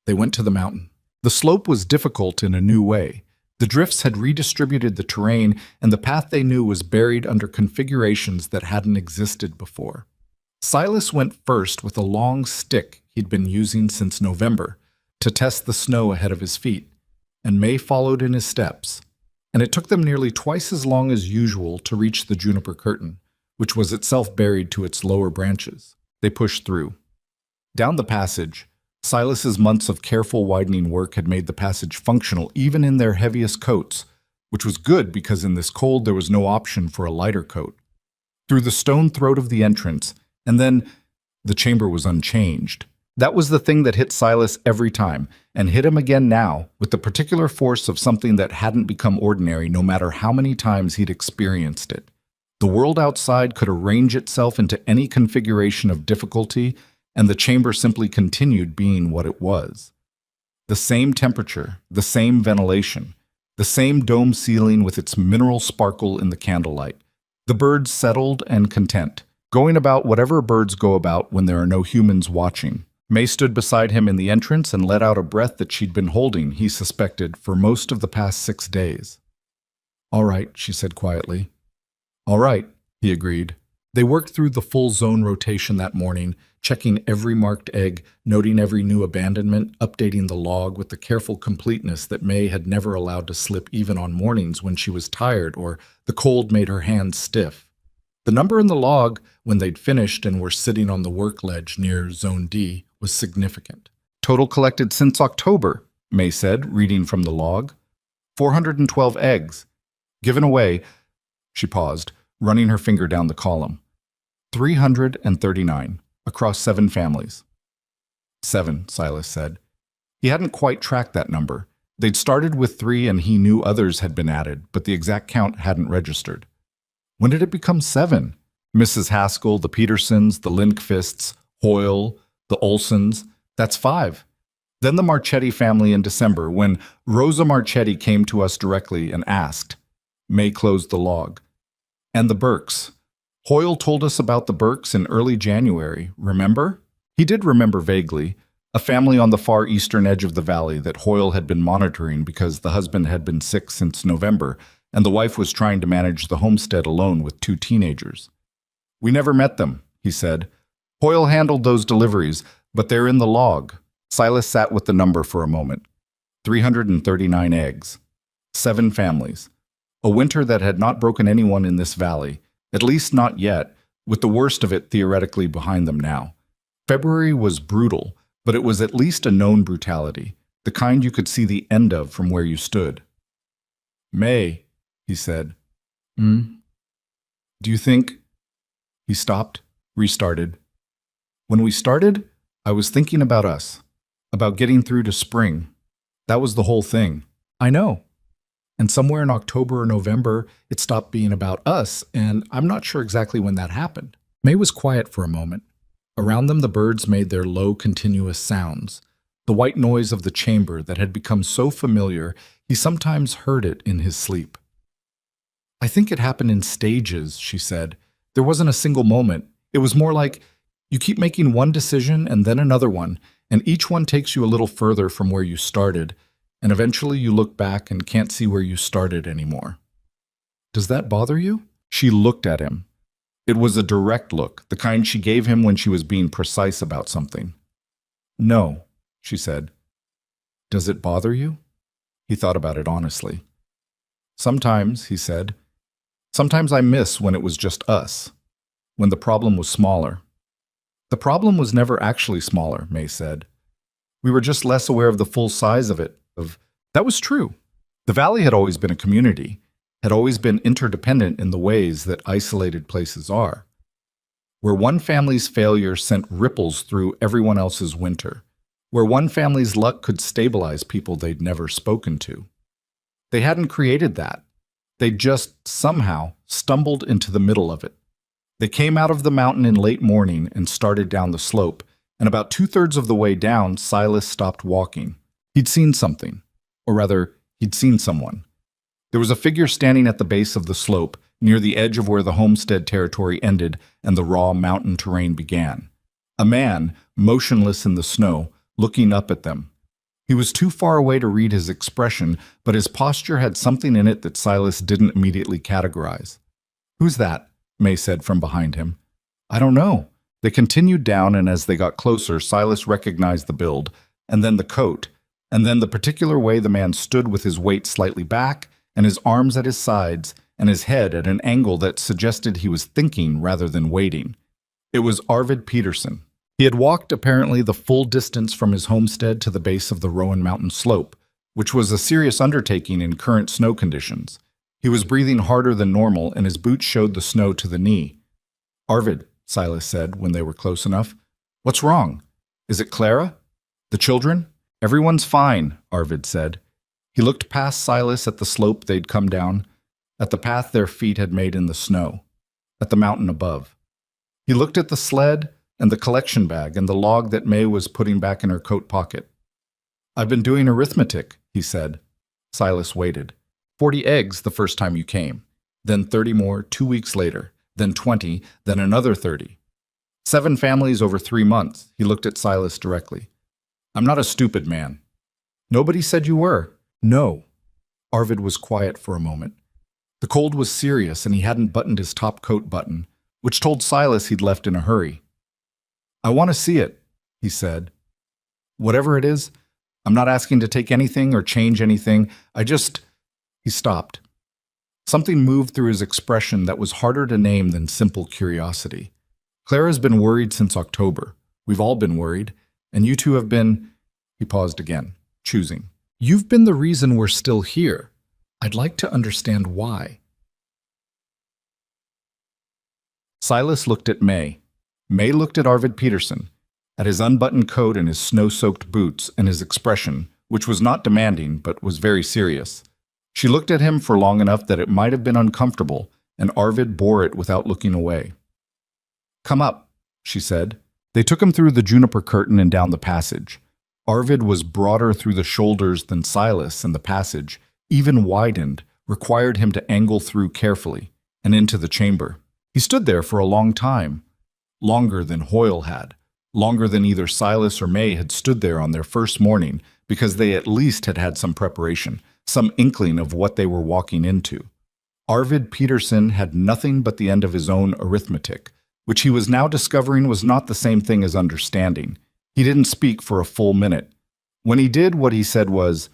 They went to the mountain. The slope was difficult in a new way. The drifts had redistributed the terrain, and the path they knew was buried under configurations that hadn't existed before. Silas went first with a long stick he'd been using since November to test the snow ahead of his feet, and May followed in his steps, and it took them nearly twice as long as usual to reach the juniper curtain, which was itself buried to its lower branches. They pushed through. Down the passage, Silas's months of careful widening work had made the passage functional even in their heaviest coats, which was good because in this cold there was no option for a lighter coat. Through the stone throat of the entrance, and then the chamber was unchanged. That was the thing that hit Silas every time, and hit him again now, with the particular force of something that hadn't become ordinary no matter how many times he'd experienced it. The world outside could arrange itself into any configuration of difficulty, and the chamber simply continued being what it was. The same temperature, the same ventilation, the same dome ceiling with its mineral sparkle in the candlelight. The birds settled and content, going about whatever birds go about when there are no humans watching. May stood beside him in the entrance and let out a breath that she'd been holding, he suspected, for most of the past 6 days. "All right," she said quietly. "All right," he agreed. They worked through the full zone rotation that morning, checking every marked egg, noting every new abandonment, updating the log with the careful completeness that May had never allowed to slip even on mornings when she was tired or the cold made her hands stiff. The number in the log, when they'd finished and were sitting on the work ledge near Zone D, was significant. Total collected since October, May said, reading from the log. 412 eggs. Given away, she paused, running her finger down the column. 339, across 7 families. 7, Silas said. He hadn't quite tracked that number. They'd started with 3 and he knew others had been added, but the exact count hadn't registered. When did it become 7? Mrs. Haskell, the Petersons, the Lindqvists, Hoyle, the Olsons, that's 5. Then the Marchetti family in December, when Rosa Marchetti came to us directly and asked. May closed the log. And the Burkes. Hoyle told us about the Burkes in early January, remember? He did remember vaguely, a family on the far eastern edge of the valley that Hoyle had been monitoring because the husband had been sick since November, and the wife was trying to manage the homestead alone with 2 teenagers. We never met them, he said. Hoyle handled those deliveries, but they're in the log. Silas sat with the number for a moment. 339 eggs. 7 families. A winter that had not broken anyone in this valley, at least not yet, with the worst of it theoretically behind them now. February was brutal, but it was at least a known brutality, the kind you could see the end of from where you stood. May, he said. Do you think... He stopped, restarted. When we started, I was thinking about us, about getting through to spring. That was the whole thing. I know. And somewhere in October or November, it stopped being about us, and I'm not sure exactly when that happened. May was quiet for a moment. Around them, the birds made their low, continuous sounds. The white noise of the chamber that had become so familiar, he sometimes heard it in his sleep. I think it happened in stages, she said. There wasn't a single moment. It was more like you keep making one decision and then another one, and each one takes you a little further from where you started, and eventually you look back and can't see where you started anymore. Does that bother you? She looked at him. It was a direct look, the kind she gave him when she was being precise about something. No, she said. Does it bother you? He thought about it honestly. Sometimes, he said. Sometimes I miss when it was just us, when the problem was smaller. The problem was never actually smaller, May said. We were just less aware of the full size of it. That was true. The valley had always been a community, had always been interdependent in the ways that isolated places are, where one family's failure sent ripples through everyone else's winter, where one family's luck could stabilize people they'd never spoken to. They hadn't created that. They'd just somehow stumbled into the middle of it. They came out of the mountain in late morning and started down the slope, and about 2/3 of the way down, Silas stopped walking. He'd seen something, or rather, he'd seen someone. There was a figure standing at the base of the slope, near the edge of where the homestead territory ended and the raw mountain terrain began. A man, motionless in the snow, looking up at them. He was too far away to read his expression, but his posture had something in it that Silas didn't immediately categorize. Who's that? May said from behind him. I don't know. They continued down, and as they got closer, Silas recognized the build, and then the coat, and then the particular way the man stood with his weight slightly back, and his arms at his sides, and his head at an angle that suggested he was thinking rather than waiting. It was Arvid Peterson. He had walked apparently the full distance from his homestead to the base of the Rowan Mountain slope, which was a serious undertaking in current snow conditions. He was breathing harder than normal, and his boots showed the snow to the knee. Arvid, Silas said when they were close enough. What's wrong? Is it Clara? The children? Everyone's fine, Arvid said. He looked past Silas at the slope they'd come down, at the path their feet had made in the snow, at the mountain above. He looked at the sled and the collection bag and the log that May was putting back in her coat pocket. I've been doing arithmetic, he said. Silas waited. 40 eggs the first time you came, then 30 more 2 weeks later, then 20, then another 30. 7 families over 3 months. He looked at Silas directly. I'm not a stupid man. Nobody said you were. No. Arvid was quiet for a moment. The cold was serious, and he hadn't buttoned his top coat button, which told Silas he'd left in a hurry. "I want to see it," he said. "Whatever it is, I'm not asking to take anything or change anything. He stopped. Something moved through his expression that was harder to name than simple curiosity. "Clara's been worried since October. We've all been worried. And you two have been—" He paused again, choosing. "You've been the reason we're still here. I'd like to understand why." Silas looked at May. May looked at Arvid Peterson, at his unbuttoned coat and his snow-soaked boots and his expression, which was not demanding but was very serious. She looked at him for long enough that it might have been uncomfortable, and Arvid bore it without looking away. "Come up," she said. They took him through the juniper curtain and down the passage. Arvid was broader through the shoulders than Silas, and the passage, even widened, required him to angle through carefully and into the chamber. He stood there for a long time, longer than Hoyle had, longer than either Silas or May had stood there on their first morning, because they at least had had some preparation, some inkling of what they were walking into. Arvid Peterson had nothing but the end of his own arithmetic, which he was now discovering was not the same thing as understanding. He didn't speak for a full minute. When he did, what he said was,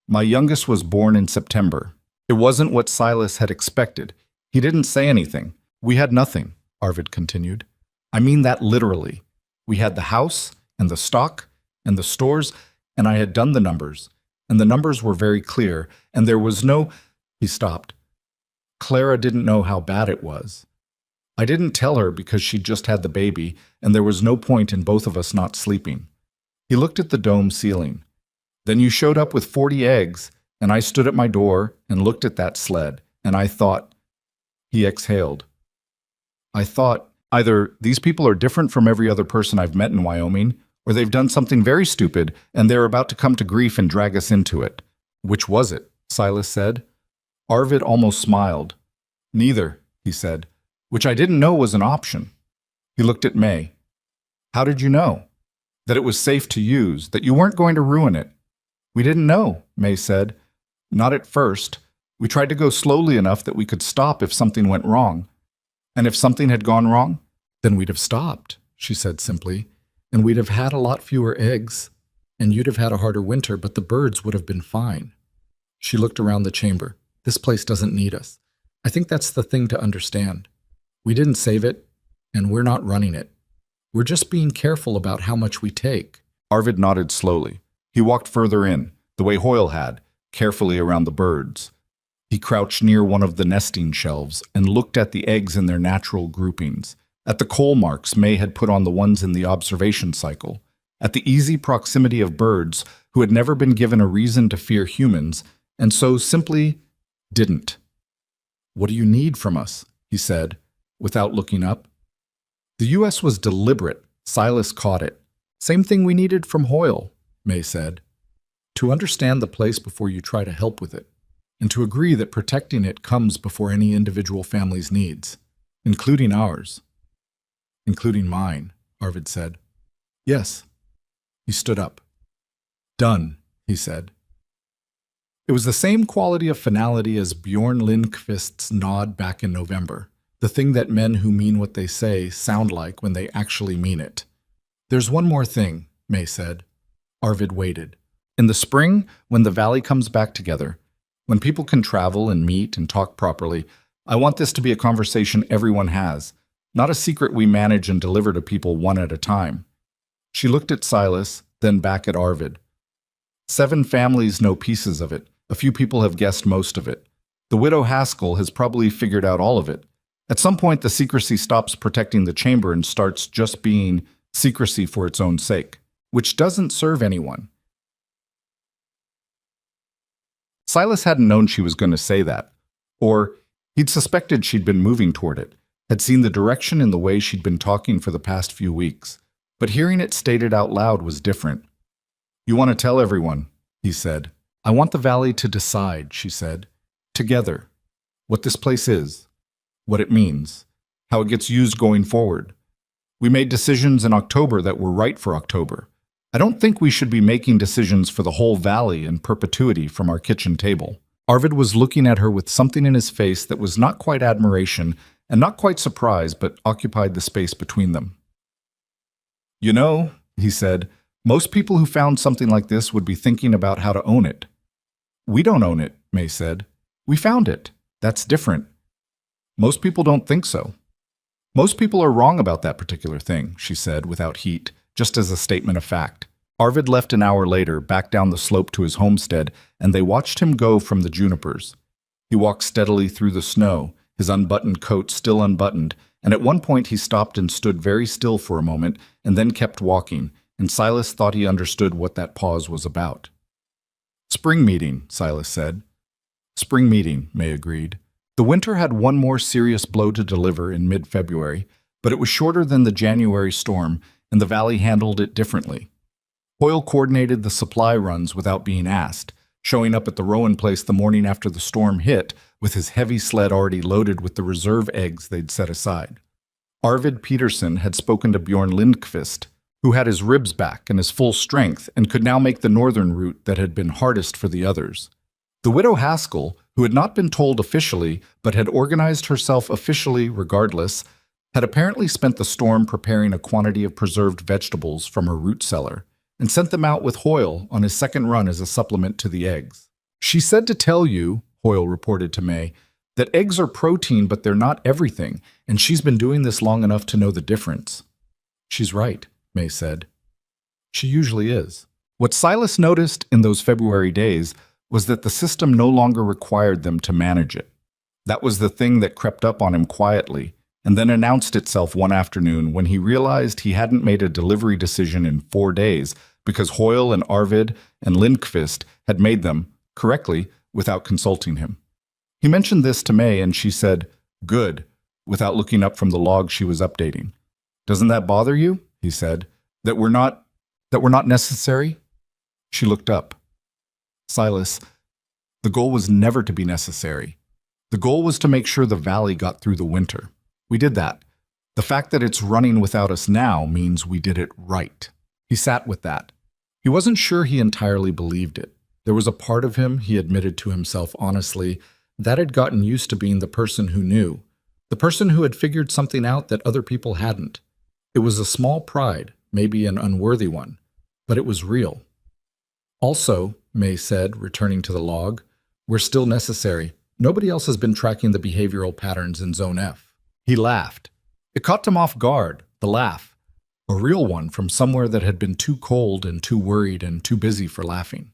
"My youngest was born in September." It wasn't what Silas had expected. He didn't say anything. "We had nothing," Arvid continued. "I mean that literally. We had the house and the stock and the stores, and I had done the numbers, and the numbers were very clear, and there was no—" He stopped. "Clara didn't know how bad it was. I didn't tell her because she'd just had the baby, and there was no point in both of us not sleeping." He looked at the dome ceiling. "Then you showed up with 40 eggs, and I stood at my door and looked at that sled, and I thought—" He exhaled. "I thought, either these people are different from every other person I've met in Wyoming, or they've done something very stupid, and they're about to come to grief and drag us into it." "Which was it?" Silas said. Arvid almost smiled. "Neither," he said, "which I didn't know was an option." He looked at May. "How did you know?" "That it was safe to use, that you weren't going to ruin it." "We didn't know," May said. "Not at first. We tried to go slowly enough that we could stop if something went wrong. And if something had gone wrong, then we'd have stopped," she said simply. "And we'd have had a lot fewer eggs, and you'd have had a harder winter, but the birds would have been fine." She looked around the chamber. "This place doesn't need us. I think that's the thing to understand. We didn't save it, and we're not running it. We're just being careful about how much we take." Arvid nodded slowly. He walked further in, the way Hoyle had, carefully around the birds. He crouched near one of the nesting shelves and looked at the eggs in their natural groupings, at the coal marks May had put on the ones in the observation cycle, at the easy proximity of birds who had never been given a reason to fear humans, and so simply didn't. "What do you need from us?" he said, without looking up. The U.S. was deliberate. Silas caught it. "Same thing we needed from Hoyle," May said. "To understand the place before you try to help with it, and to agree that protecting it comes before any individual family's needs, including ours." "Including mine," Arvid said. "Yes." He stood up. "Done," he said. It was the same quality of finality as Bjorn Lindqvist's nod back in November, the thing that men who mean what they say sound like when they actually mean it. "There's one more thing," May said. Arvid waited. "In the spring, when the valley comes back together, when people can travel and meet and talk properly, I want this to be a conversation everyone has, not a secret we manage and deliver to people one at a time." She looked at Silas, then back at Arvid. 7 families know pieces of it. A few people have guessed most of it. The widow Haskell has probably figured out all of it. At some point, the secrecy stops protecting the chamber and starts just being secrecy for its own sake, which doesn't serve anyone. Silas hadn't known she was going to say that, or he'd suspected she'd been moving toward it, had seen the direction in the way she'd been talking for the past few weeks, but hearing it stated out loud was different. "You want to tell everyone," he said. "I want the valley to decide," she said, "together, what this place is, what it means, how it gets used going forward. We made decisions in October that were right for October. I don't think we should be making decisions for the whole valley in perpetuity from our kitchen table." Arvid was looking at her with something in his face that was not quite admiration and not quite surprised, but occupied the space between them. "You know," he said, "most people who found something like this would be thinking about how to own it." "We don't own it," May said. "We found it. That's different." "Most people don't think so." "Most people are wrong about that particular thing," she said without heat, just as a statement of fact. Arvid left an hour later, back down the slope to his homestead, and they watched him go from the junipers. He walked steadily through the snow, his unbuttoned coat still unbuttoned, and at one point he stopped and stood very still for a moment and then kept walking, and Silas thought he understood what that pause was about. "Spring meeting," Silas said. "Spring meeting," May agreed. The winter had one more serious blow to deliver in mid-February, but it was shorter than the January storm, and the valley handled it differently. Hoyle coordinated the supply runs without being asked, showing up at the Rowan place the morning after the storm hit with his heavy sled already loaded with the reserve eggs they'd set aside. Arvid Peterson had spoken to Bjorn Lindqvist, who had his ribs back and his full strength and could now make the northern route that had been hardest for the others. The widow Haskell, who had not been told officially but had organized herself officially regardless, had apparently spent the storm preparing a quantity of preserved vegetables from her root cellar and sent them out with Hoyle on his second run as a supplement to the eggs. "She said to tell you," Hoyle reported to May, "that eggs are protein but they're not everything, and she's been doing this long enough to know the difference." "She's right," May said. "She usually is." What Silas noticed in those February days was that the system no longer required them to manage it. That was the thing that crept up on him quietly, and then announced itself one afternoon when he realized he hadn't made a delivery decision in 4 days because Hoyle and Arvid and Lindqvist had made them, correctly, without consulting him. He mentioned this to May and she said, "Good," without looking up from the log she was updating. "Doesn't that bother you?" he said. That we're not necessary?" She looked up. "Silas, the goal was never to be necessary. The goal was to make sure the valley got through the winter. We did that. The fact that it's running without us now means we did it right." He sat with that. He wasn't sure he entirely believed it. There was a part of him, he admitted to himself honestly, that had gotten used to being the person who knew, the person who had figured something out that other people hadn't. It was a small pride, maybe an unworthy one, but it was real. "Also," May said, returning to the log, "we're still necessary. Nobody else has been tracking the behavioral patterns in Zone F." He laughed. It caught him off guard, the laugh. A real one from somewhere that had been too cold and too worried and too busy for laughing.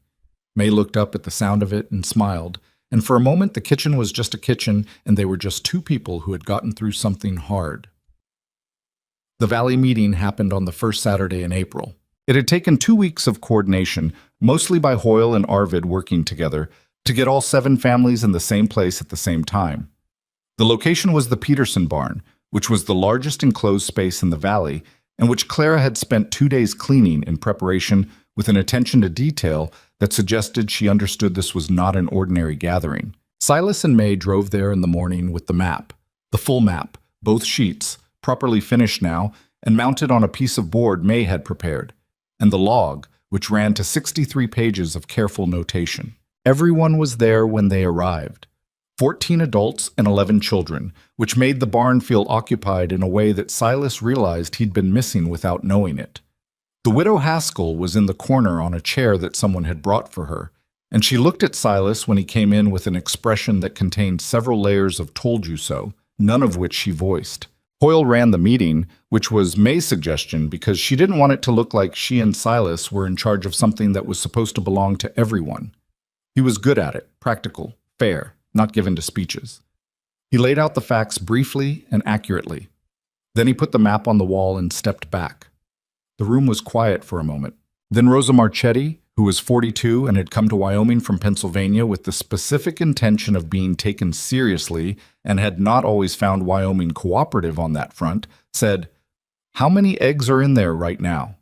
May looked up at the sound of it and smiled, and for a moment the kitchen was just a kitchen and they were just two people who had gotten through something hard. The Valley meeting happened on the first Saturday in April. It had taken 2 weeks of coordination, mostly by Hoyle and Arvid working together, to get all 7 families in the same place at the same time. The location was the Peterson barn, which was the largest enclosed space in the valley, and which Clara had spent 2 days cleaning in preparation with an attention to detail that suggested she understood this was not an ordinary gathering. Silas and May drove there in the morning with the map, the full map, both sheets, properly finished now, and mounted on a piece of board May had prepared, and the log, which ran to 63 pages of careful notation. Everyone was there when they arrived. 14 adults and 11 children, which made the barn feel occupied in a way that Silas realized he'd been missing without knowing it. The widow Haskell was in the corner on a chair that someone had brought for her, and she looked at Silas when he came in with an expression that contained several layers of told you so, none of which she voiced. Hoyle ran the meeting, which was May's suggestion because she didn't want it to look like she and Silas were in charge of something that was supposed to belong to everyone. He was good at it, practical, fair, not given to speeches. He laid out the facts briefly and accurately. Then he put the map on the wall and stepped back. The room was quiet for a moment. Then Rosa Marchetti, who was 42 and had come to Wyoming from Pennsylvania with the specific intention of being taken seriously and had not always found Wyoming cooperative on that front, said, "How many eggs are in there right now?"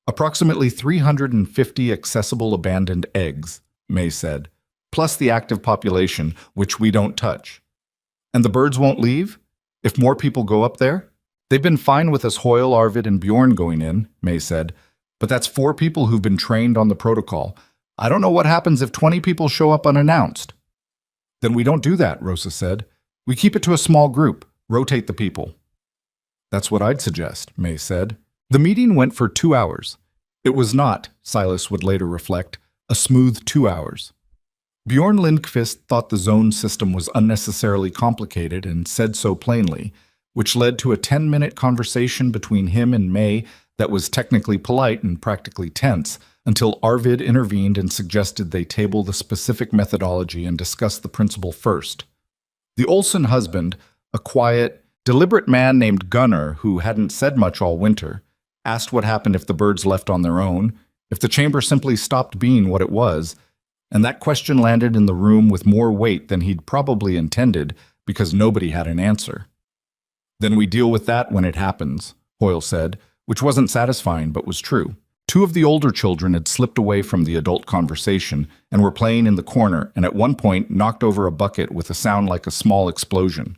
"Approximately 350 accessible abandoned eggs," May said, "plus the active population, which we don't touch." "And the birds won't leave? If more people go up there?" "They've been fine with us Hoyle, Arvid, and Bjorn going in," May said, "but that's 4 people who've been trained on the protocol. I don't know what happens if 20 people show up unannounced." "Then we don't do that," Rosa said. "We keep it to a small group. Rotate the people. That's what I'd suggest, May said. The meeting went for 2 hours. It was not, Silas would later reflect, a smooth 2 hours. Bjorn Lindqvist thought the zone system was unnecessarily complicated and said so plainly, which led to a 10-minute conversation between him and May that was technically polite and practically tense, until Arvid intervened and suggested they table the specific methodology and discuss the principle first. The Olsen husband, a quiet, deliberate man named Gunnar who hadn't said much all winter, asked what happened if the birds left on their own, if the chamber simply stopped being what it was, and that question landed in the room with more weight than he'd probably intended because nobody had an answer. Then we deal with that when it happens, Hoyle said, which wasn't satisfying but was true. 2 of the older children had slipped away from the adult conversation and were playing in the corner and at one point knocked over a bucket with a sound like a small explosion.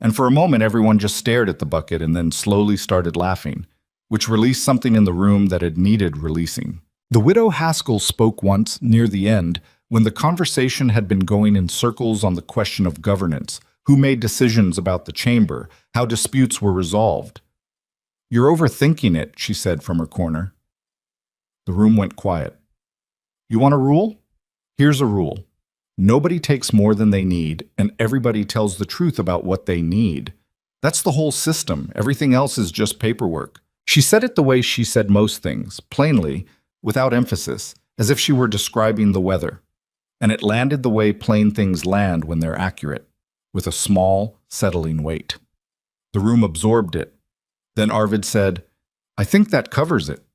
And for a moment everyone just stared at the bucket and then slowly started laughing, which released something in the room that had needed releasing. The widow Haskell spoke once, near the end, when the conversation had been going in circles on the question of governance, who made decisions about the chamber, how disputes were resolved. "You're overthinking it," she said from her corner. The room went quiet. "You want a rule? Here's a rule. Nobody takes more than they need, and everybody tells the truth about what they need. That's the whole system. Everything else is just paperwork." She said it the way she said most things, plainly, without emphasis, as if she were describing the weather. And it landed the way plain things land when they're accurate, with a small, settling weight. The room absorbed it. Then Arvid said, "I think that covers it."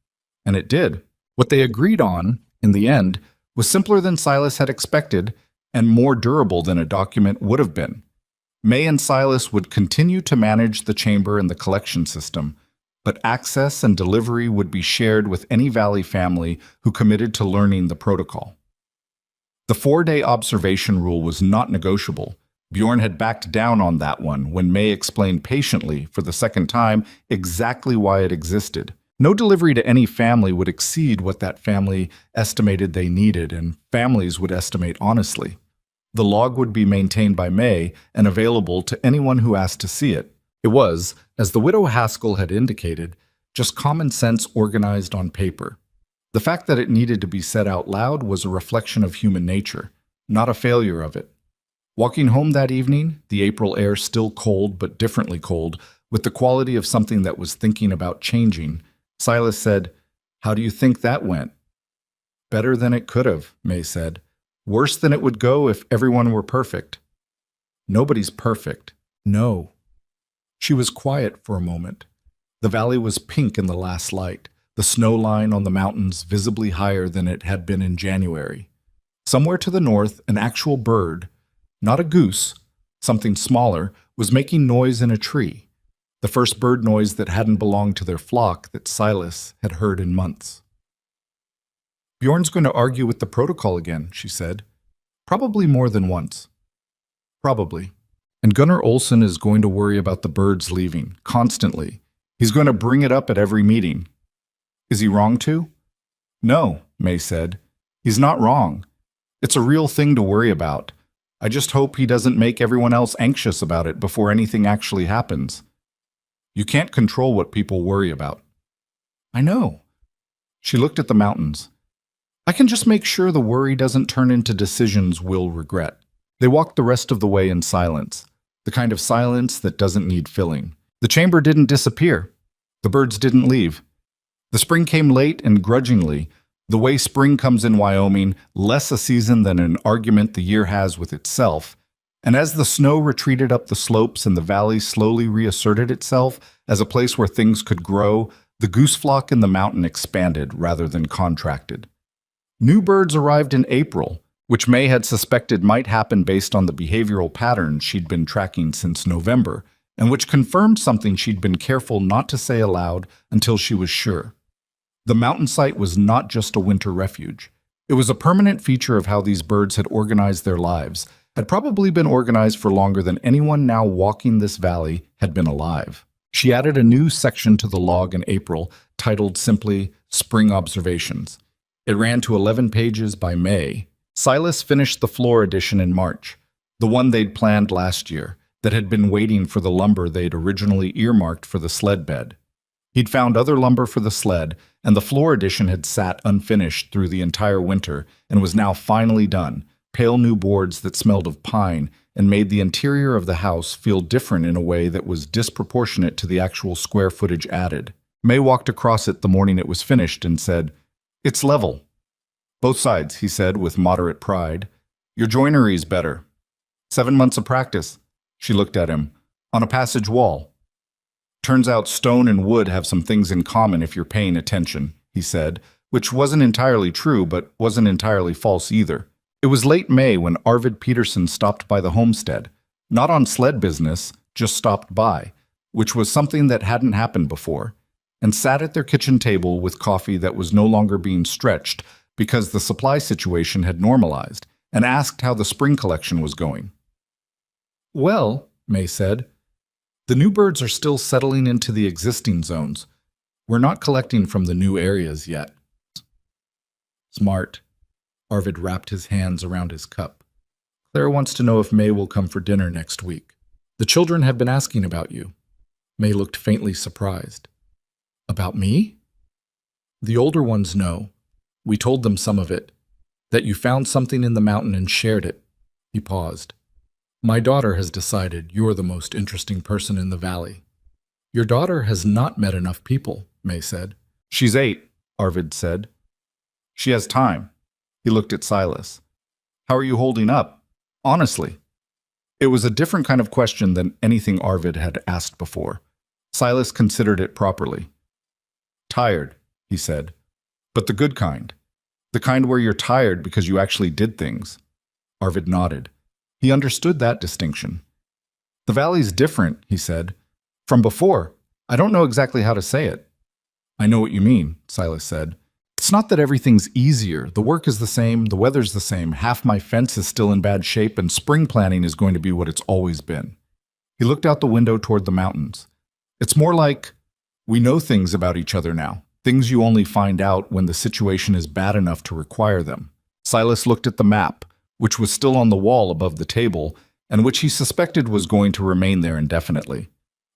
And it did. What they agreed on, in the end, was simpler than Silas had expected and more durable than a document would have been. May and Silas would continue to manage the chamber and the collection system, but access and delivery would be shared with any Valley family who committed to learning the protocol. The 4-day observation rule was not negotiable. Bjorn had backed down on that one when May explained patiently, for the second time, exactly why it existed. No delivery to any family would exceed what that family estimated they needed, and families would estimate honestly. The log would be maintained by May and available to anyone who asked to see it. It was, as the widow Haskell had indicated, just common sense organized on paper. The fact that it needed to be said out loud was a reflection of human nature, not a failure of it. Walking home that evening, the April air still cold but differently cold, with the quality of something that was thinking about changing, Silas said, "How do you think that went?" "Better than it could have," May said. "Worse than it would go if everyone were perfect." "Nobody's perfect. No." She was quiet for a moment. The valley was pink in the last light, the snow line on the mountains visibly higher than it had been in January. Somewhere to the north, an actual bird, not a goose, something smaller, was making noise in a tree, the first bird noise that hadn't belonged to their flock that Silas had heard in months. "Bjorn's going to argue with the protocol again," she said. "Probably more than once." "Probably. And Gunnar Olsen is going to worry about the birds leaving, constantly. He's going to bring it up at every meeting." "Is he wrong to?" "No," May said. "He's not wrong. It's a real thing to worry about. I just hope he doesn't make everyone else anxious about it before anything actually happens. You can't control what people worry about." "I know." She looked at the mountains. "I can just make sure the worry doesn't turn into decisions we'll regret." They walked the rest of the way in silence, the kind of silence that doesn't need filling. The chamber didn't disappear. The birds didn't leave. The spring came late and grudgingly, the way spring comes in Wyoming, less a season than an argument the year has with itself. And as the snow retreated up the slopes and the valley slowly reasserted itself as a place where things could grow, the goose flock in the mountain expanded rather than contracted. New birds arrived in April, which May had suspected might happen based on the behavioral patterns she'd been tracking since November, and which confirmed something she'd been careful not to say aloud until she was sure. The mountain site was not just a winter refuge. It was a permanent feature of how these birds had organized their lives, had probably been organized for longer than anyone now walking this valley had been alive. She added a new section to the log in April, titled simply Spring Observations. It ran to 11 pages by May. Silas finished the floor edition in March, the one they'd planned last year, that had been waiting for the lumber they'd originally earmarked for the sled bed. He'd found other lumber for the sled, and the floor addition had sat unfinished through the entire winter and was now finally done, pale new boards that smelled of pine and made the interior of the house feel different in a way that was disproportionate to the actual square footage added. May walked across it the morning it was finished and said, "It's level." "Both sides," he said with moderate pride. "Your joinery's better." 7 months of practice. She looked at him. "On a passage wall." "Turns out stone and wood have some things in common if you're paying attention," he said, which wasn't entirely true but wasn't entirely false either. It was late May when Arvid Peterson stopped by the homestead, not on sled business, just stopped by, which was something that hadn't happened before, and sat at their kitchen table with coffee that was no longer being stretched because the supply situation had normalized, and asked how the spring collection was going. "Well," May said, "the new birds are still settling into the existing zones. We're not collecting from the new areas yet." "Smart." Arvid wrapped his hands around his cup. "Claire wants to know if May will come for dinner next week. The children have been asking about you." May looked faintly surprised. "About me?" "The older ones know. We told them some of it. That you found something in the mountain and shared it." He paused. "My daughter has decided you're the most interesting person in the valley." "Your daughter has not met enough people," May said. "She's 8, Arvid said. "She has time." He looked at Silas. "How are you holding up? Honestly." It was a different kind of question than anything Arvid had asked before. Silas considered it properly. "Tired," he said. "But the good kind. The kind where you're tired because you actually did things." Arvid nodded. He understood that distinction. "The valley's different," he said. "From before. I don't know exactly how to say it." "I know what you mean," Silas said. "It's not that everything's easier. The work is the same, the weather's the same, half my fence is still in bad shape, and spring planting is going to be what it's always been." He looked out the window toward the mountains. "It's more like we know things about each other now, things you only find out when the situation is bad enough to require them." Silas looked at the map, which was still on the wall above the table, and which he suspected was going to remain there indefinitely.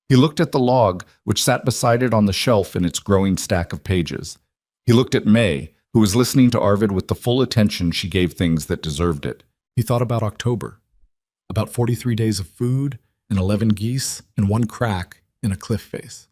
He looked at the log, which sat beside it on the shelf in its growing stack of pages. He looked at May, who was listening to Arvid with the full attention she gave things that deserved it. He thought about October, about 43 days of food, and 11 geese, and 1 crack in a cliff face.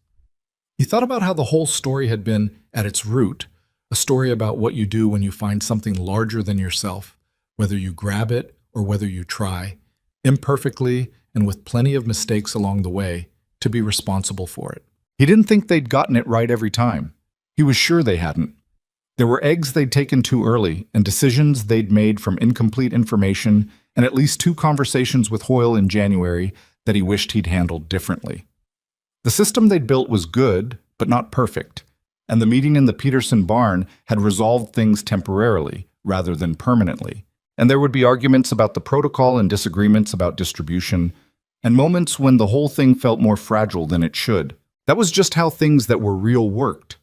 He thought about how the whole story had been, at its root, a story about what you do when you find something larger than yourself, whether you grab it or whether you try, imperfectly and with plenty of mistakes along the way, to be responsible for it. He didn't think they'd gotten it right every time. He was sure they hadn't. There were eggs they'd taken too early, and decisions they'd made from incomplete information, and at least 2 conversations with Hoyle in January that he wished he'd handled differently. The system they'd built was good, but not perfect, and the meeting in the Peterson barn had resolved things temporarily, rather than permanently, and there would be arguments about the protocol and disagreements about distribution, and moments when the whole thing felt more fragile than it should. That was just how things that were real worked.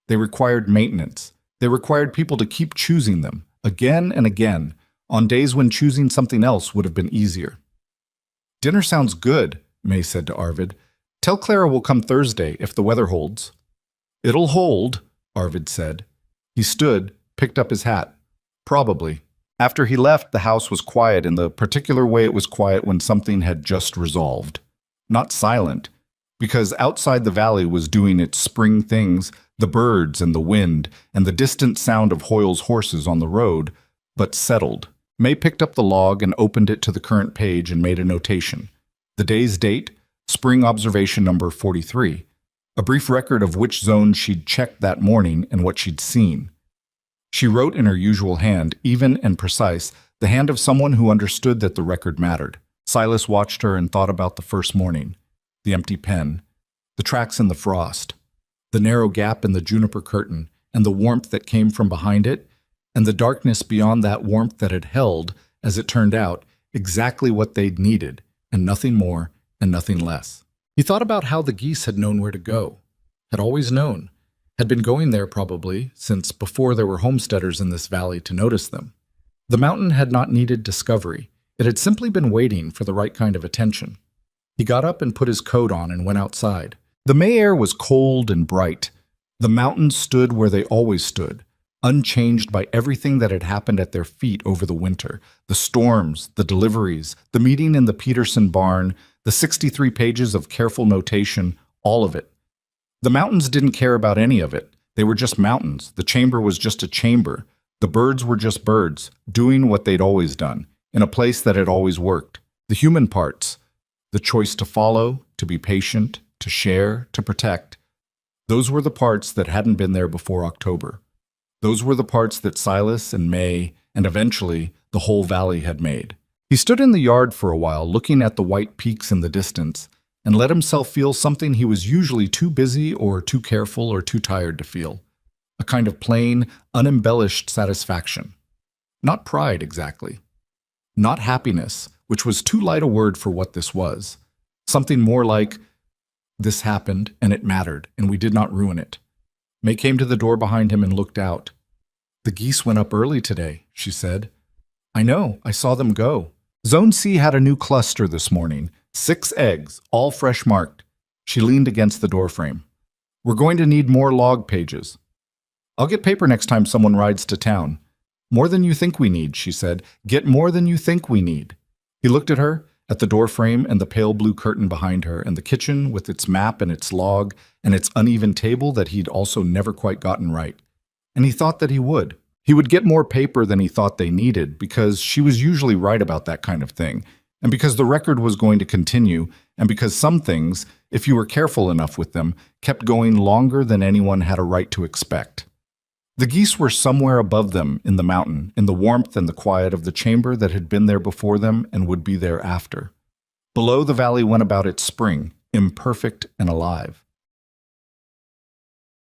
They required maintenance. They required people to keep choosing them, again and again, on days when choosing something else would have been easier. "Dinner sounds good," May said to Arvid. "Tell Clara we'll come Thursday if the weather holds." "It'll hold," Arvid said. He stood, picked up his hat. "Probably." After he left, the house was quiet in the particular way it was quiet when something had just resolved. Not silent, because outside the valley was doing its spring things, the birds and the wind, and the distant sound of Hoyle's horses on the road, but settled. May picked up the log and opened it to the current page and made a notation. The day's date, spring observation number 43. A brief record of which zone she'd checked that morning and what she'd seen. She wrote in her usual hand, even and precise, the hand of someone who understood that the record mattered. Silas watched her and thought about the first morning, the empty pen, the tracks in the frost, the narrow gap in the juniper curtain, and the warmth that came from behind it, and the darkness beyond that warmth that had held, as it turned out, exactly what they'd needed, and nothing more and nothing less. He thought about how the geese had known where to go, had always known, had been going there probably since before there were homesteaders in this valley to notice them. The mountain had not needed discovery. It had simply been waiting for the right kind of attention. He got up and put his coat on and went outside. The May air was cold and bright. The mountains stood where they always stood, unchanged by everything that had happened at their feet over the winter. The storms, the deliveries, the meeting in the Peterson barn, the 63 pages of careful notation, all of it. The mountains didn't care about any of it. They were just mountains. The chamber was just a chamber. The birds were just birds, doing what they'd always done, in a place that had always worked. The human parts, the choice to follow, to be patient, to share, to protect, those were the parts that hadn't been there before October. Those were the parts that Silas and May, and eventually the whole valley had made. He stood in the yard for a while, looking at the white peaks in the distance, and let himself feel something he was usually too busy or too careful or too tired to feel. A kind of plain, unembellished satisfaction. Not pride, exactly. Not happiness, which was too light a word for what this was. Something more like, this happened, and it mattered, and we did not ruin it. May came to the door behind him and looked out. The geese went up early today, she said. I know, I saw them go. Zone C had a new cluster this morning. 6 eggs, all fresh marked. She leaned against the doorframe. We're going to need more log pages. I'll get paper next time someone rides to town. More than you think we need, she said. Get more than you think we need. He looked at her, at the doorframe and the pale blue curtain behind her, and the kitchen with its map and its log and its uneven table that he'd also never quite gotten right. And he thought that he would. He would get more paper than he thought they needed, because she was usually right about that kind of thing, and because the record was going to continue, and because some things, if you were careful enough with them, kept going longer than anyone had a right to expect. The geese were somewhere above them in the mountain, in the warmth and the quiet of the chamber that had been there before them and would be there after. Below, the valley went about its spring, imperfect and alive.